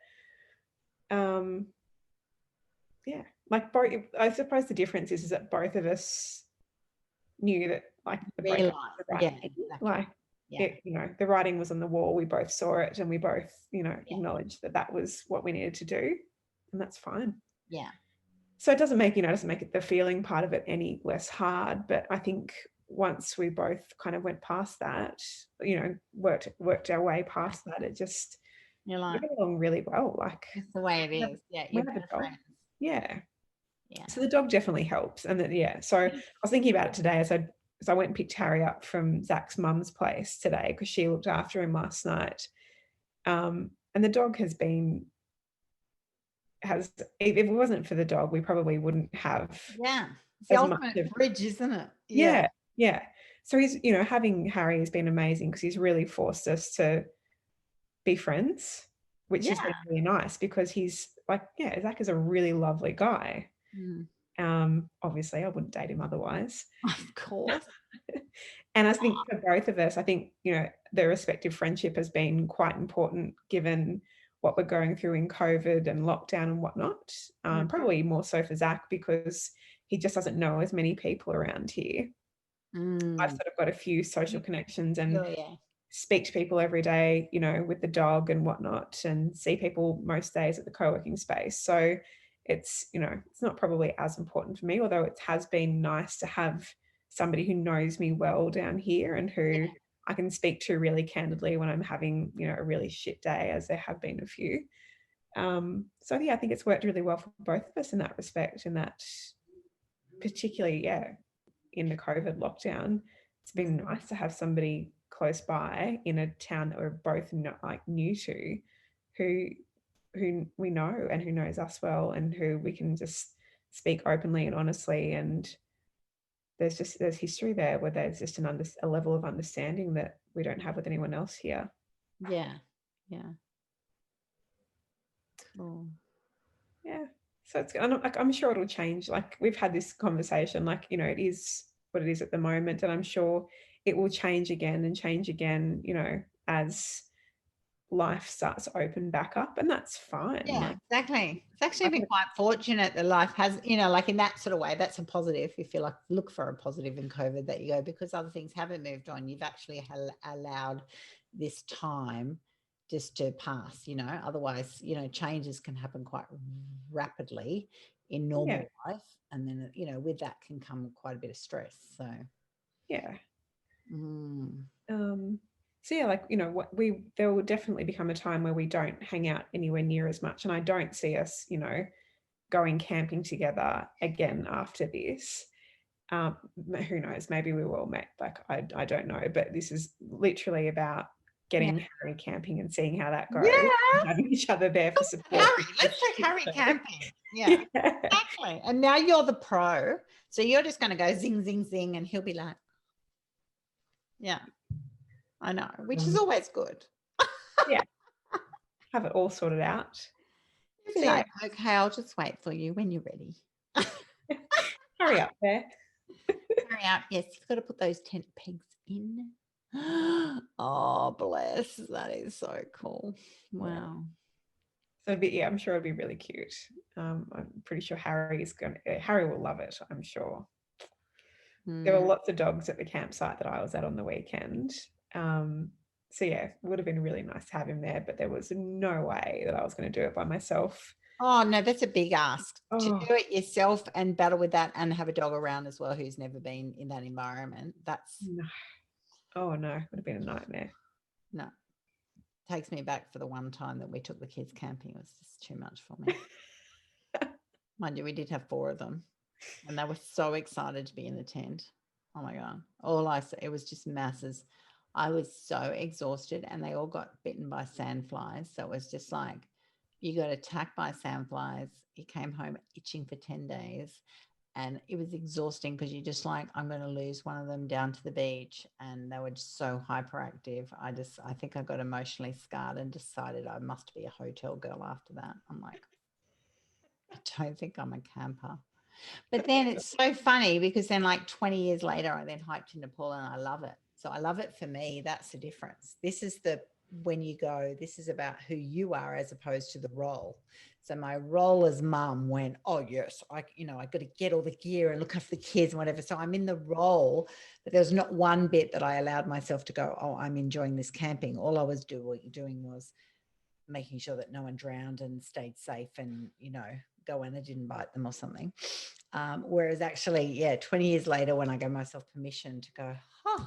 um, yeah, like, both I suppose the difference is that both of us knew that, like, the Realize. breakup was the right Yeah, thing. exactly. Like, Yeah. the writing was on the wall. We both saw it, and we both, Yeah. acknowledged that that was what we needed to do, and that's fine. Yeah. So it doesn't make it the feeling part of it any less hard. But I think once we both kind of went past that, worked our way past that, it just You're we like, get along really well. Like that's the way it we have, is. Yeah. we You're have a better dog. friends. Yeah. Yeah. So the dog definitely helps. And then, yeah. So I was thinking about it today as I went and picked Harry up from Zach's mum's place today because she looked after him last night. And the dog if it wasn't for the dog, we probably wouldn't have Yeah. It's the as much ultimate of, bridge, isn't it? yeah, yeah. So he's, having Harry has been amazing because he's really forced us to be friends, which has Yeah. been really nice because he's like, yeah, Zach is a really lovely guy. Mm. Obviously I wouldn't date him otherwise. Of course. And I think for both of us, I think, the respective friendship has been quite important given what we're going through in COVID and lockdown and whatnot. Probably more so for Zach because he just doesn't know as many people around here. I've sort of got a few social connections and Oh, yeah. speak to people every day, with the dog and whatnot, and see people most days at the co-working space. So it's, it's not probably as important for me, although it has been nice to have somebody who knows me well down here and who I can speak to really candidly when I'm having, a really shit day, as there have been a few. So yeah, I think it's worked really well for both of us in that respect, in that particularly, in the COVID lockdown, it's been nice to have somebody close by in a town that we're both not like new to, who we know and who knows us well and who we can just speak openly and honestly. And there's history there where there's just a level of understanding that we don't have with anyone else here. Yeah. Yeah. Cool. Yeah. So it's, and I'm sure it'll change. Like we've had this conversation, like, it is what it is at the moment. And I'm sure it will change again and change again, as life starts to open back up. And that's fine. Yeah, Like, exactly. It's actually been quite fortunate that life has, like in that sort of way, that's a positive. If you like look for a positive in COVID, that you go, because other things haven't moved on, you've actually allowed this time just to pass, otherwise, changes can happen quite rapidly in normal life. And then, with that can come quite a bit of stress. So, yeah. mm. So yeah, like, there will definitely become a time where we don't hang out anywhere near as much. And I don't see us, going camping together again after this. Who knows? Maybe we will, mate. Like, I don't know. But this is literally about getting Harry camping and seeing how that goes. Yeah. Having each other there for support. Harry, let's take Harry camping. Yeah, exactly. And now you're the pro. So you're just going to go zing, zing, zing. And he'll be like, yeah, I know, which is always good. Yeah. Have it all sorted out. He'll be like, okay, I'll just wait for you when you're ready. Hurry up there. Hurry up. Yes, you've got to put those tent pegs in. Oh, bless. That is so cool. Wow. So I'm sure it'll be really cute. I'm pretty sure Harry will love it, I'm sure. There were lots of dogs at the campsite that I was at on the weekend. So yeah, it would have been really nice to have him there, but there was no way that I was going to do it by myself. Oh, no, that's a big ask to Oh. do it yourself and battle with that and have a dog around as well who's never been in that environment. That's No. Oh no, it would have been a nightmare. no. Takes me back for the one time that we took the kids camping. It was just too much for me. Mind you, we did have 4 of them and they were so excited to be in the tent. Oh my God. It was just masses. I was so exhausted and they all got bitten by sandflies. So it was just like, you got attacked by sandflies. You came home itching for 10 days. And it was exhausting because you're just like, I'm going to lose one of them down to the beach. And they were just so hyperactive. I think I got emotionally scarred and decided I must be a hotel girl after that. I'm like, I don't think I'm a camper. But then it's so funny because then like 20 years later, I then hiked in Nepal and I love it. So I love it for me. That's the difference. This is when you go, this is about who you are as opposed to the role. So my role as mum went, oh yes, I got to get all the gear and look after the kids and whatever. So I'm in the role, but there was not one bit that I allowed myself to go, oh, I'm enjoying this camping. All I was doing was making sure that no one drowned and stayed safe and, go in and didn't bite them or something. Whereas actually, 20 years later, when I gave myself permission to go, I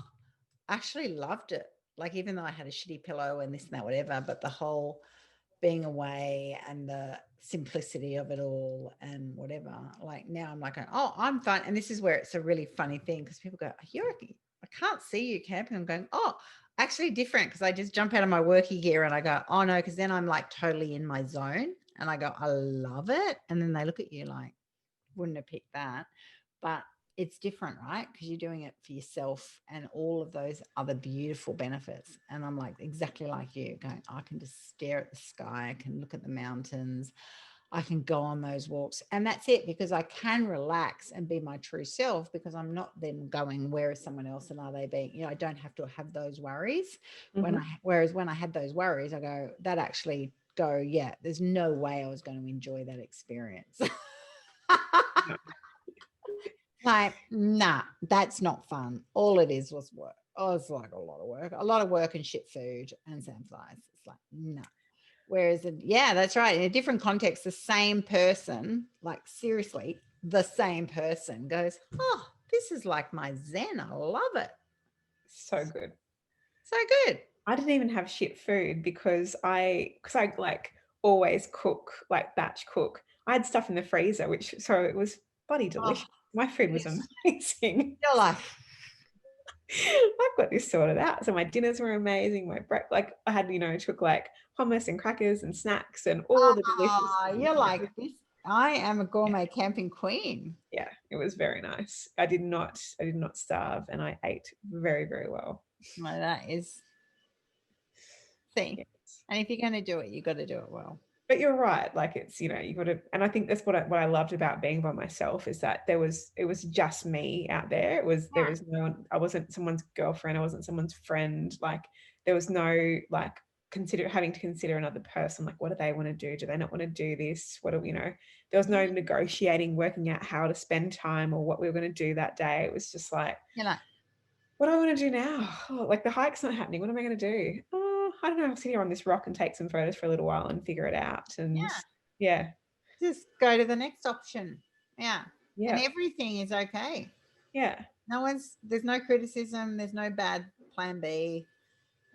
actually loved it. Like, even though I had a shitty pillow and this and that, whatever, but the whole being away and the simplicity of it all and whatever, like now I'm like, oh, I'm fine. And this is where it's a really funny thing because people go, I can't see you camping. I'm going, oh, actually different, because I just jump out of my worky gear and I go, oh no, because then I'm like totally in my zone and I go, I love it. And then they look at you like, wouldn't have picked that. But it's different, right? Because you're doing it for yourself and all of those other beautiful benefits. And I'm like, exactly like you, going, I can just stare at the sky, I can look at the mountains, I can go on those walks, and that's it, because I can relax and be my true self, because I'm not then going, where is someone else and are they being, I don't have to have those worries. Whereas when I had those worries, I go, that actually go, yeah, there's no way I was going to enjoy that experience. Like, nah, that's not fun. All it is was work. Oh, it's like a lot of work and shit food and sandflies. It's like, no. Whereas, that's right. In a different context, the same person, like seriously, the same person goes, oh, this is like my zen. I love it. So good. So good. I didn't even have shit food because I like always cook, like batch cook. I had stuff in the freezer, so it was bloody delicious. My food was amazing. You're like, I've got this sorted out. So my dinners were amazing. My breakfast, like I had, took like hummus and crackers and snacks and all the delicious. You're like this. I am a gourmet camping queen. Yeah, it was very nice. I did not starve, and I ate very, very well. Well, that is. See, yes. And if you're going to do it, you got to do it well. But you're right. Like it's, you got to, and I think that's what I loved about being by myself, is that it was just me out there. There was no one, I wasn't someone's girlfriend. I wasn't someone's friend. Like there was no, like, having to consider another person. Like, what do they want to do? Do they not want to do this? There was no negotiating, working out how to spend time or what we were going to do that day. It was just like, what do I want to do now? Oh, like the hike's not happening. What am I going to do? I don't know. I'll sit here on this rock and take some photos for a little while and figure it out. And just go to the next option. Yeah. And everything is okay. Yeah. There's no criticism. There's no bad plan B.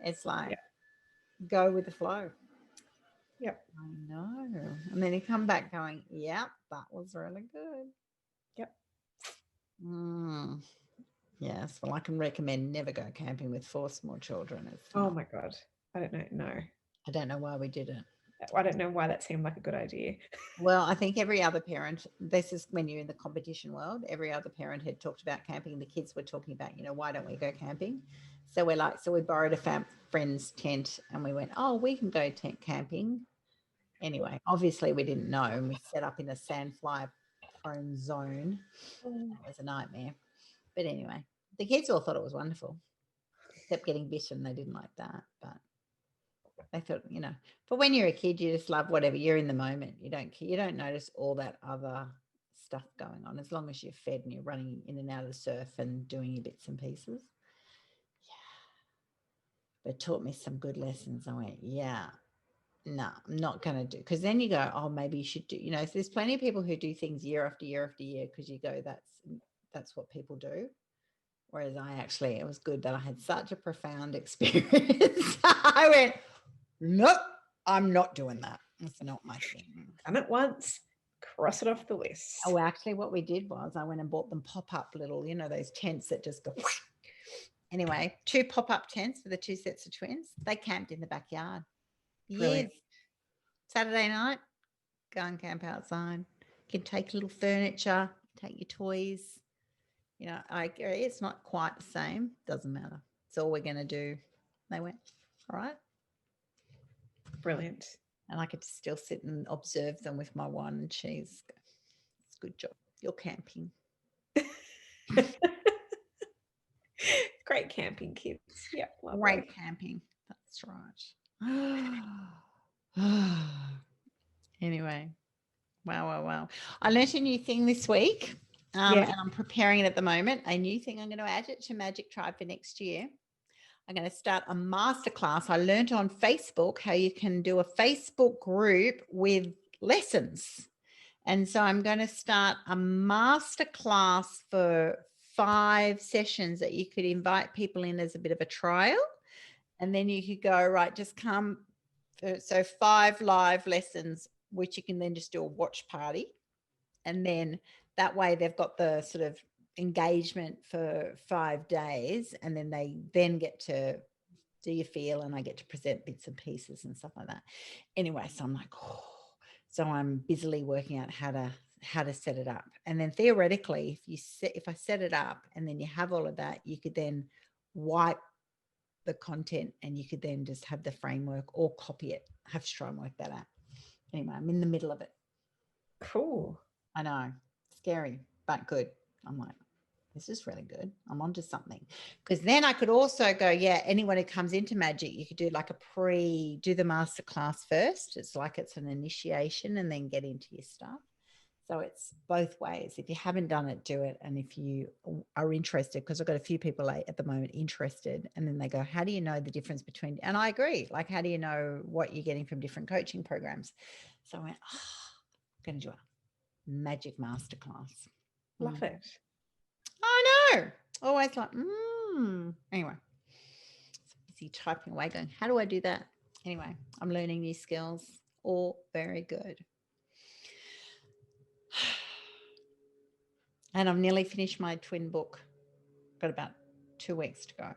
It's like, go with the flow. Yep. I know. And then you come back going, yep, that was really good. Yep. Yes. Well, I can recommend never go camping with 4 small children. Oh my God. I don't know. No. I don't know why we didn't. I don't know why that seemed like a good idea. Well, I think every other parent, this is when you're in the competition world, every other parent had talked about camping. The kids were talking about, why don't we go camping? So we borrowed a friend's tent and we went, oh, we can go tent camping. Anyway, obviously we didn't know, and we set up in a sandfly prone zone. It was a nightmare. But anyway, the kids all thought it was wonderful, except getting bitten. They didn't like that, but they thought, but when you're a kid, you just love whatever. You're in the moment. You don't notice all that other stuff going on, as long as you're fed and you're running in and out of the surf and doing your bits and pieces. Yeah. But it taught me some good lessons. I went, no, I'm not going to do, because then you go, oh, maybe you should do, so there's plenty of people who do things year after year after year, because you go, that's what people do. Whereas it was good that I had such a profound experience. I went, nope, I'm not doing that. It's not my thing. Done it once, cross it off the list. Oh, actually what we did was I went and bought them pop-up little, those tents that just go. Anyway, 2 pop-up tents for the 2 sets of twins. They camped in the backyard. Yes. Saturday night, go and camp outside. You can take little furniture, take your toys. You know, I agree. It's not quite the same. Doesn't matter. It's all we're going to do. They went, all right. Brilliant. And I could still sit and observe them with my one and cheese. It's a good job. You're camping. Great camping kids. Yeah, lovely. Great camping. That's right. Anyway, wow. I learnt a new thing this week, and I'm preparing it at the moment. A new thing I'm going to add it to Magic Tribe for next year. I'm going to start a masterclass. I learned on Facebook how you can do a Facebook group with lessons. And so I'm going to start a masterclass for 5 sessions that you could invite people in as a bit of a trial. And then you could go, right, just come. So 5 live lessons, which you can then just do a watch party. And then that way they've got the sort of engagement for 5 days, and then they then get to do your feel, and I get to present bits and pieces and stuff like that. Anyway, so I'm like, so I'm busily working out how to set it up. And then theoretically, if I set it up and then you have all of that, you could then wipe the content and you could then just have the framework or copy it. I have to try and work that out. Anyway, I'm in the middle of it. Cool. I know, scary, but good. I'm like, this is really good. I'm onto something. Because then I could also go, anyone who comes into Magic, you could do like do the masterclass first. It's like it's an initiation, and then get into your stuff. So it's both ways. If you haven't done it, do it. And if you are interested, because I've got a few people at the moment interested, and then they go, how do you know the difference between, and I agree, like, how do you know what you're getting from different coaching programs? So I went, I'm going to do a Magic masterclass. Love it. I know. Always like, Anyway, so busy typing away going, how do I do that? Anyway, I'm learning new skills. All very good. And I've nearly finished my twin book. Got about 2 weeks to go.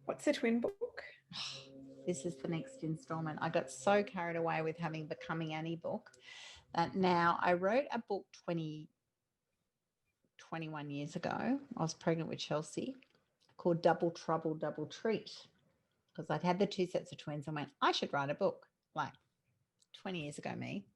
What's the twin book? This is the next installment. I got so carried away with having Becoming Annie book that now I wrote a book 21 years ago. I was pregnant with Chelsea, called Double Trouble, Double Treat, because I'd had the 2 sets of twins and went, I should write a book. Like 20 years ago, me.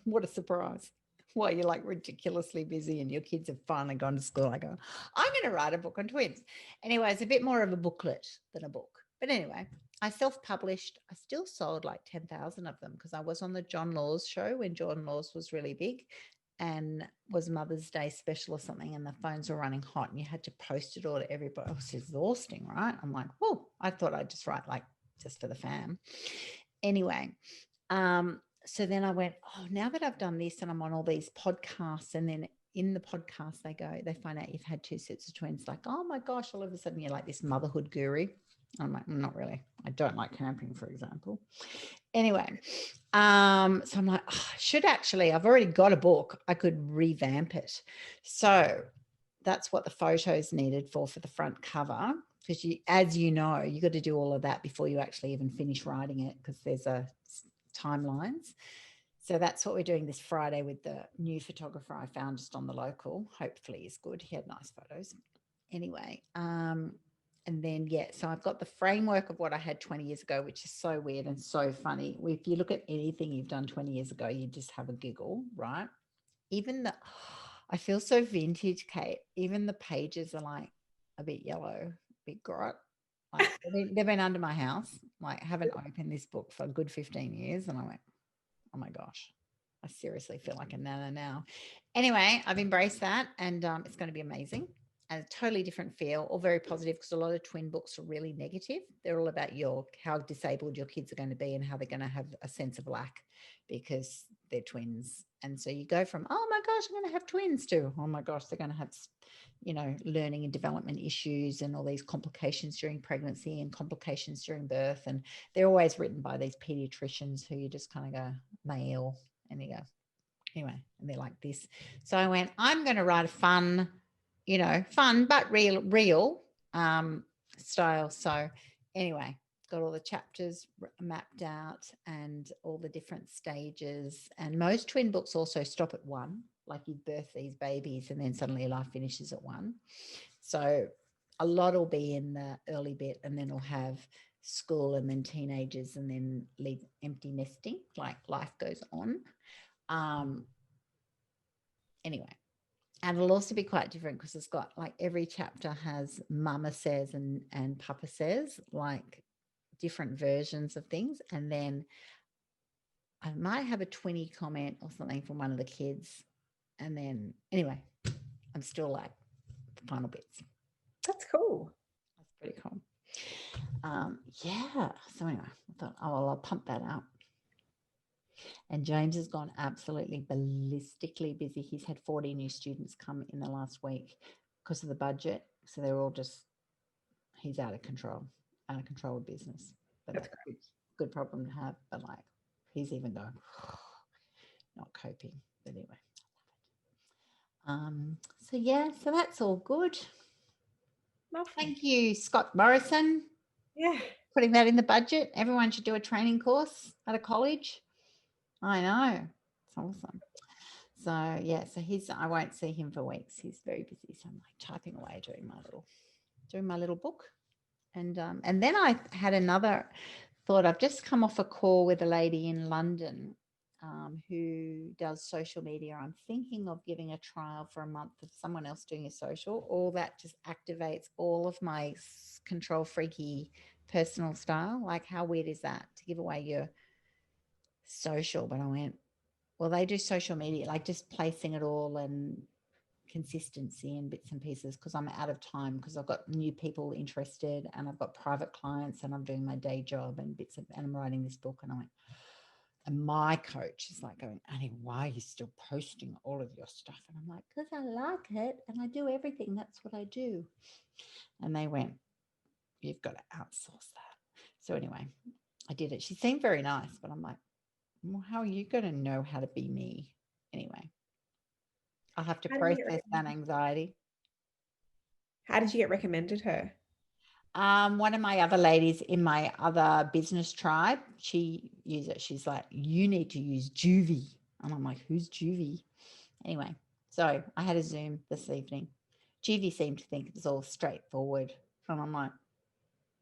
What a surprise. Why, you're like ridiculously busy and your kids have finally gone to school. I go, I'm going to write a book on twins. Anyway, it's a bit more of a booklet than a book. But anyway, I self-published. I still sold like 10,000 of them because I was on the John Laws show when John Laws was really big and was Mother's Day special or something, and the phones were running hot and you had to post it all to everybody. It was exhausting, right? I'm like, whoa, I thought I'd just write like just for the fam. Anyway, so then I went, now that I've done this and I'm on all these podcasts, and then in the podcast they find out you've had 2 sets of twins, like, oh my gosh, all of a sudden you're like this motherhood guru. I'm like, not really. I don't like camping, for example. Anyway, so I'm like, I've already got a book. I could revamp it. So that's what the photos needed for the front cover. Because as you know, you got to do all of that before you actually even finish writing it, because there's timelines. So that's what we're doing this Friday with the new photographer I found just on the local. Hopefully he's good. He had nice photos. Anyway, and then, so I've got the framework of what I had 20 years ago, which is so weird and so funny. If you look at anything you've done 20 years ago, you just have a giggle, right? I feel so vintage, Kate. Even the pages are like a bit yellow, a bit grot. Like they've been under my house. Like, I haven't opened this book for a good 15 years. And I went, oh my gosh, I seriously feel like a nana now. Anyway, I've embraced that, and it's going to be amazing. And a totally different feel, all very positive, because a lot of twin books are really negative. They're all about how disabled your kids are going to be and how they're going to have a sense of lack because they're twins. And so you go from, oh my gosh, I'm going to have twins, to, oh my gosh, they're going to have, learning and development issues and all these complications during pregnancy and complications during birth. And they're always written by these pediatricians who you just kind of go, male, and you go, anyway, and they're like this. So I went, I'm going to write a fun but real style. So anyway, got all the chapters mapped out and all the different stages. And most twin books also stop at 1. like you birth these babies and then suddenly life finishes at 1. So a lot will be in the early bit, and then we'll have school and then teenagers and then leave empty nesting, like life goes on. Anyway, and it'll also be quite different because it's got like every chapter has mama says and papa says, like different versions of things. And then I might have a 20 comment or something from one of the kids. And then anyway, I'm still like the final bits. That's cool. That's pretty cool. Yeah. So anyway, I thought, oh, well, I'll pump that out. And James has gone absolutely ballistically busy. He's had 40 new students come in the last week because of the budget. So they're all just, he's out of control with business. But that's a good problem to have. But like, he's even going, not coping. But anyway. So yeah, so that's all good. Lovely. Thank you, Scott Morrison. Yeah. Putting that in the budget. Everyone should do a training course at a college. I know. It's awesome. So yeah, so I won't see him for weeks. He's very busy. So I'm like typing away doing my little book. And then I had another thought. I've just come off a call with a lady in London who does social media. I'm thinking of giving a trial for a month of someone else doing a social. All that just activates all of my control freaky personal style. Like, how weird is that to give away your social? But I went, well, they do social media, like just placing it all and consistency and bits and pieces, because I'm out of time, because I've got new people interested and I've got private clients and I'm doing my day job and and I'm writing this book. And I went, and my coach is like going, Annie, why are you still posting all of your stuff? And I'm like, because I like it and I do everything. That's what I do. And they went, you've got to outsource that. So anyway, I did it. She seemed very nice, but I'm like, well, how are you going to know how to be me? Anyway, I'll have to process that anxiety. How did you get recommended her? One of my other ladies in my other business tribe, she used it. She's like, you need to use Juvie. And I'm like, who's Juvie? Anyway, so I had a Zoom this evening. Juvie seemed to think it was all straightforward. And I'm like,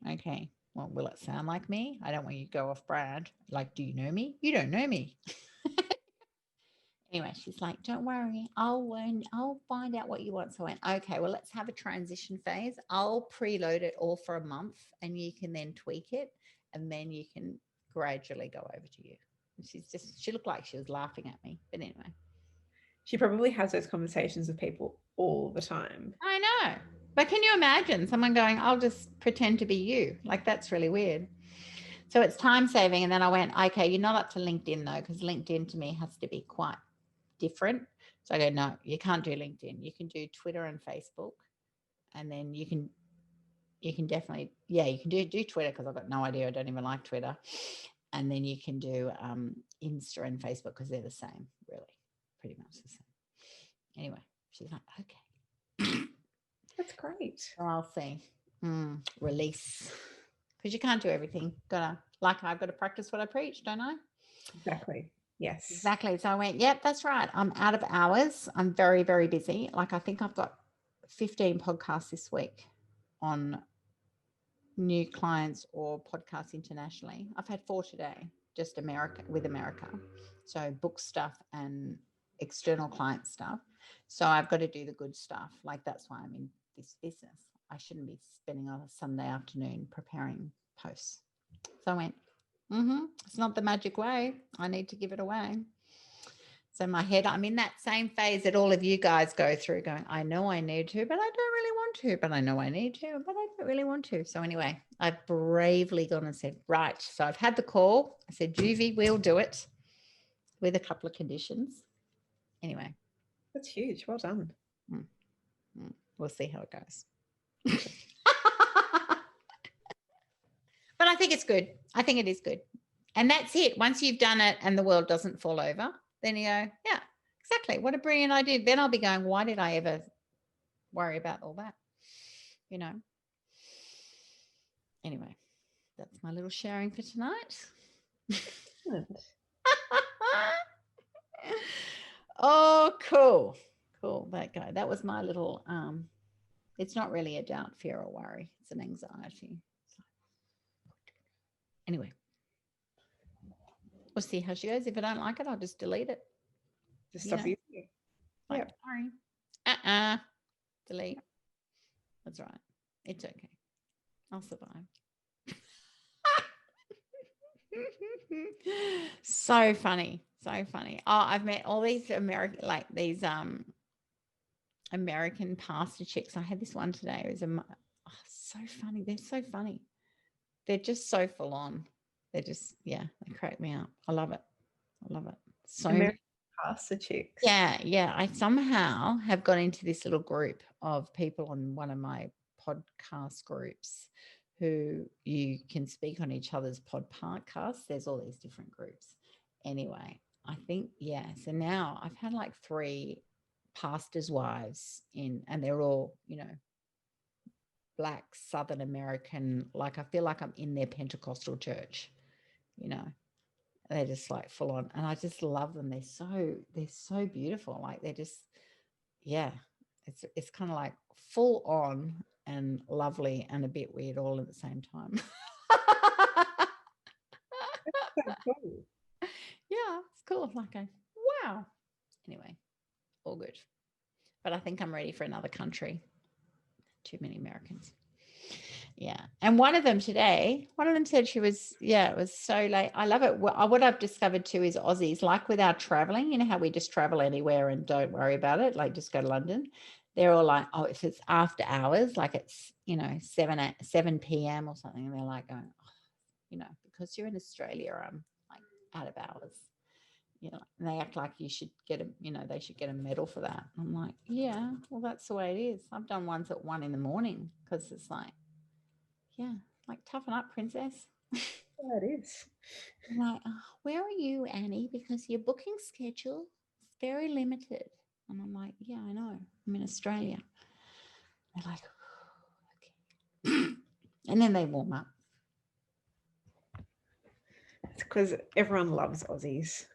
okay, well, will it sound like me? I don't want you to go off brand. Like, do you know me? You don't know me. Anyway, she's like, don't worry, I'll find out what you want. So I went, okay, well, let's have a transition phase. I'll preload it all for a month and you can then tweak it and then you can gradually go over to you. And she looked like she was laughing at me. But anyway. She probably has those conversations with people all the time. I know. But can you imagine someone going, I'll just pretend to be you? Like, that's really weird. So it's time saving. And then I went, okay, you're not up to LinkedIn though, because LinkedIn to me has to be quite different. So I go, no, you can't do LinkedIn. You can do Twitter and Facebook. And then you can definitely, you can do Twitter, because I've got no idea. I don't even like Twitter. And then you can do Insta and Facebook, because they're the same, really, pretty much the same. Anyway, she's like, okay. That's great. So I'll see. Release. Because you can't do everything. I've got to practice what I preach, don't I? Exactly. Yes. Exactly. So I went, yep, that's right. I'm out of hours. I'm very, very busy. Like, I think I've got 15 podcasts this week on new clients or podcasts internationally. I've had 4 today, just with America. So book stuff and external client stuff. So I've got to do the good stuff. Like, that's why I'm in this business. I shouldn't be spending a Sunday afternoon preparing posts. So I went, it's not the magic way. I need to give it away. So my head, I'm in that same phase that all of you guys go through, going, I know I need to, but I don't really want to, but I know I need to, but I don't really want to. So anyway, I've bravely gone and said, right. So I've had the call. I said, Juvie, we'll do it with a couple of conditions. Anyway. That's huge. Well done. We'll see how it goes. But I think it's good. I think it is good. And that's it. Once you've done it and the world doesn't fall over, then you go, yeah, exactly. What a brilliant idea. Then I'll be going, why did I ever worry about all that? You know. Anyway, that's my little sharing for tonight. Oh, cool. Cool. That guy. That was my little it's not really a doubt, fear, or worry. It's an anxiety. Anyway, we'll see how she goes. If I don't like it, I'll just delete it. Just You stop know, using it. like, Yep. sorry. Delete. That's right. It's okay. I'll survive. So funny. So funny. Oh, I've met all these American, like these American pastor chicks. I had this one today. It was so funny. They're so funny. They're just so full on. They're just, yeah, they crack me up. I love it. I love it. So American pastor chicks. yeah. I somehow have got into this little group of people on one of my podcast groups who you can speak on each other's podcasts. There's all these different groups. Anyway, I think, yeah. So now I've had like 3 pastors' wives in, and they're all, Black Southern American. Like, I feel like I'm in their Pentecostal church, they're just like full on, and I just love them. They're so beautiful. Like, they're just, yeah, it's kind of like full on and lovely and a bit weird all at the same time. So cool. Yeah, it's cool. Like, wow. Anyway, all good. But I think I'm ready for another country. Too many Americans. Yeah. And one of them said she was, it was so late. I love it. What I've discovered too is Aussies, like with our traveling, how we just travel anywhere and don't worry about it, like just go to London. They're all like, oh, if it's after hours, like it's, 7 p.m. or something, and they're like going, oh, because you're in Australia, I'm like out of hours. And they act like you should get they should get a medal for that. I'm like, yeah, well, that's the way it is. I've done ones at 1 a.m. because it's like, yeah, like, toughen up, princess. Yeah, it is. I'm like, oh, where are you, Annie? Because your booking schedule is very limited. And I'm like, yeah, I know. I'm in Australia. They're like, okay. And then they warm up. It's because everyone loves Aussies.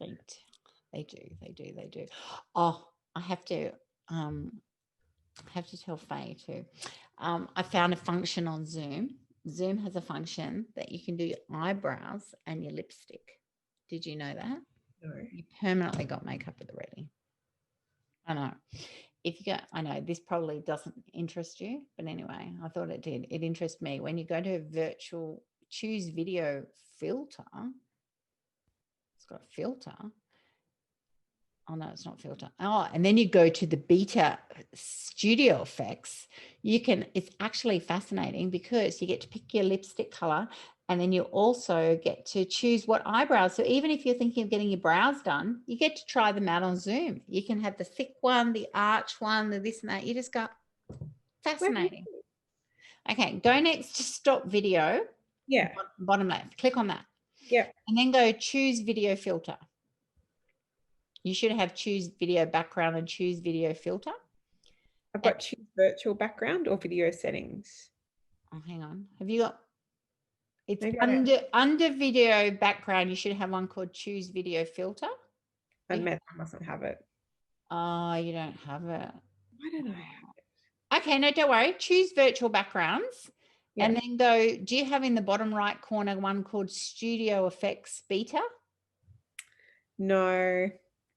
They do. Oh, I have to tell Faye too. I found a function on Zoom. Zoom has a function that you can do your eyebrows and your lipstick. Did you know that? No. You permanently got makeup at the ready. I know. I know this probably doesn't interest you, but anyway, I thought it did. It interests me. When you go to choose video filter, it's got a filter. Oh, no, it's not filter. Oh, and then you go to the beta studio effects. It's actually fascinating because you get to pick your lipstick color, and then you also get to choose what eyebrows. So even if you're thinking of getting your brows done, you get to try them out on Zoom. You can have the thick one, the arch one, the this and that. You just go, fascinating. Okay, go next to stop video. Yeah. Bottom left, click on that. Yeah. And then go choose video filter. You should have choose video background and choose video filter. I've got choose virtual background or video settings. Oh, hang on. Have you got? It's Maybe under video background. You should have one called choose video filter. I mustn't have it. Oh, you don't have it. I don't know. Okay, no, don't worry. Choose virtual backgrounds. Yeah. And then go, do you have in the bottom right corner one called Studio Effects Beta? No,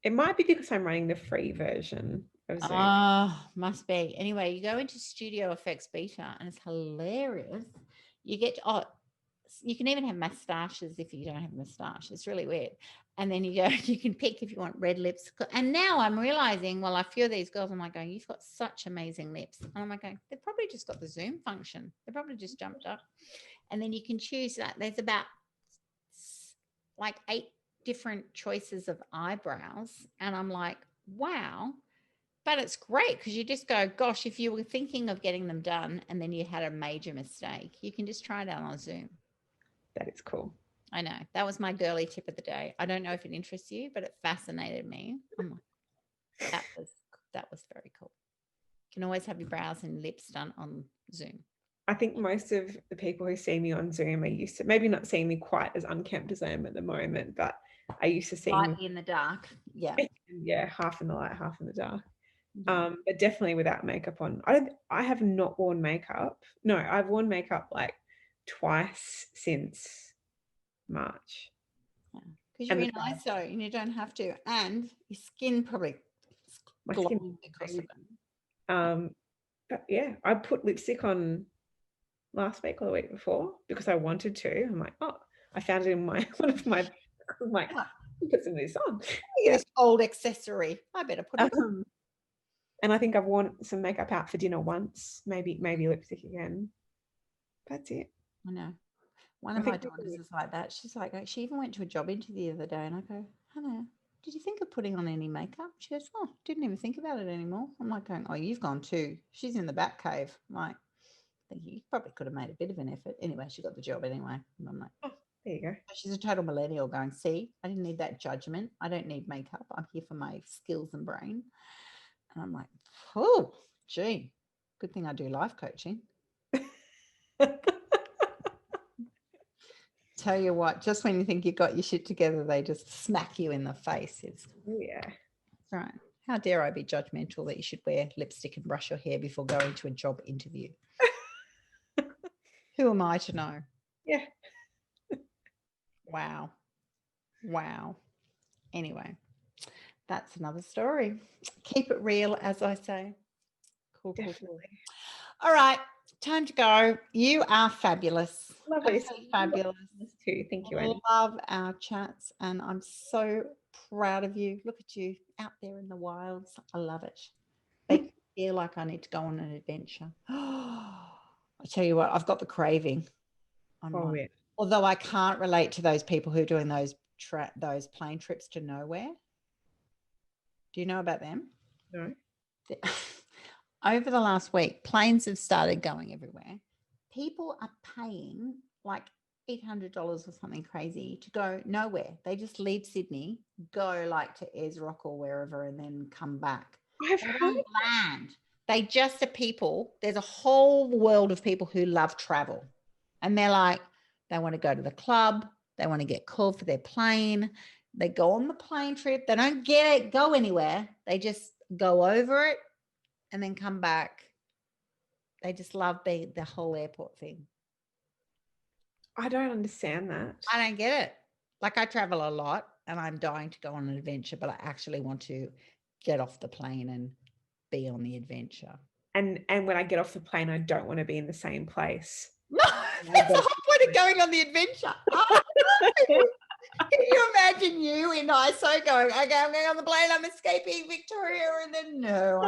it might be because I'm running the free version of Zoom. Must be. Anyway, you go into Studio Effects Beta and it's hilarious. You get, you can even have mustaches if you don't have a mustache. It's really weird. And then you can pick if you want red lips. And now I'm realizing, well, a few of these girls, I'm like going, you've got such amazing lips. And I'm like going, they've probably just got the Zoom function. They probably just jumped up. And then you can choose that. There's about like 8 different choices of eyebrows. And I'm like, wow. But it's great because you just go, gosh, if you were thinking of getting them done and then you had a major mistake, you can just try it out on Zoom. That is cool. I know. That was my girly tip of the day. I don't know if it interests you, but it fascinated me. I'm like, that was very cool. You can always have your brows and lips done on Zoom. I think most of the people who see me on Zoom are used to maybe not seeing me quite as unkempt as I am at the moment, but I used to see Light in the dark. Yeah. yeah, half in the light, half in the dark. Yeah. But definitely without makeup on. I have not worn makeup. No, I've worn makeup like twice since March. Because you're And in ISO and you don't have to. And your skin probably my skin glowing because of crazy. it. But yeah, I put lipstick on last week or the week before because I wanted to. I'm like, oh, I found it in my one of my. I'm like, Yeah. put some of this on. Yeah. This old accessory. I better put it on. And I think I've worn some makeup out for dinner once, maybe lipstick again. That's it. I know. One of my daughters is like that. She's like, she even went to a job interview the other day and I go, Hannah, did you think of putting on any makeup? She goes, oh, didn't even think about it anymore. I'm like going, oh, you've gone too. She's in the back cave. I'm like, I think you probably could have made a bit of an effort. Anyway, she got the job anyway. And I'm like, oh, there you go. She's a total millennial going, see, I didn't need that judgment. I don't need makeup. I'm here for my skills and brain. And I'm like, oh, gee, good thing I do life coaching. Tell you what, just when you think you got your shit together, they just smack you in the face. Oh, yeah. That's right. How dare I be judgmental that you should wear lipstick and brush your hair before going to a job interview? Who am I to know? Yeah. Wow. Anyway, that's another story. Keep it real, as I say. Cool. All right, time to go. You are fabulous. Lovely. Fabulous. Too. Thank you, I Annie. love our chats and I'm so proud of you. Look at you out there in the wilds. I love it. Make me feel like I need to go on an adventure. I tell you what, I've got the craving. Yeah. Although I can't relate to those people who are doing those plane trips to nowhere. Do you know about them? No. Over the last week, planes have started going everywhere. People are paying like $800 or something crazy to go nowhere. They just leave Sydney, go like to Ayers Rock or wherever, and then come back. I've heard land. They just are people. There's a whole world of people who love travel. And they're like, they want to go to the club. They want to get called for their plane. They go on the plane trip. They don't go anywhere. They just go over it and then come back. They just love the whole airport thing. I don't understand that. I don't get it. Like I travel a lot and I'm dying to go on an adventure, but I actually want to get off the plane and be on the adventure. And when I get off the plane, I don't want to be in the same place. No, that's the whole point of going on the adventure. Can you imagine you in ISO going, okay, I'm going on the plane, I'm escaping Victoria, and then no.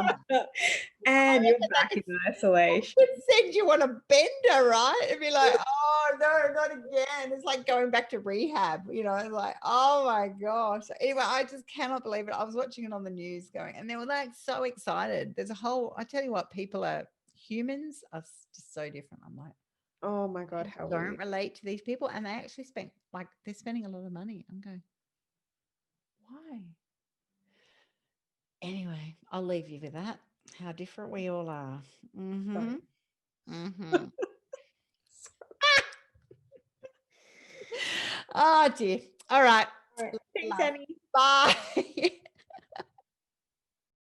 And you're back in isolation. It send you on a bender, right? It'd be like, oh no, not again. It's like going back to rehab, like, oh my gosh. Anyway, I just cannot believe it. I was watching it on the news going, and they were like so excited. There's I tell you what, humans are just so different. I'm like, oh my God, how don't relate to these people. And they actually they're spending a lot of money. I'm going, why? Anyway, I'll leave you with that. How different we all are. Mm-hmm. Mm-hmm. Oh dear. All right. Thanks, Annie. Bye.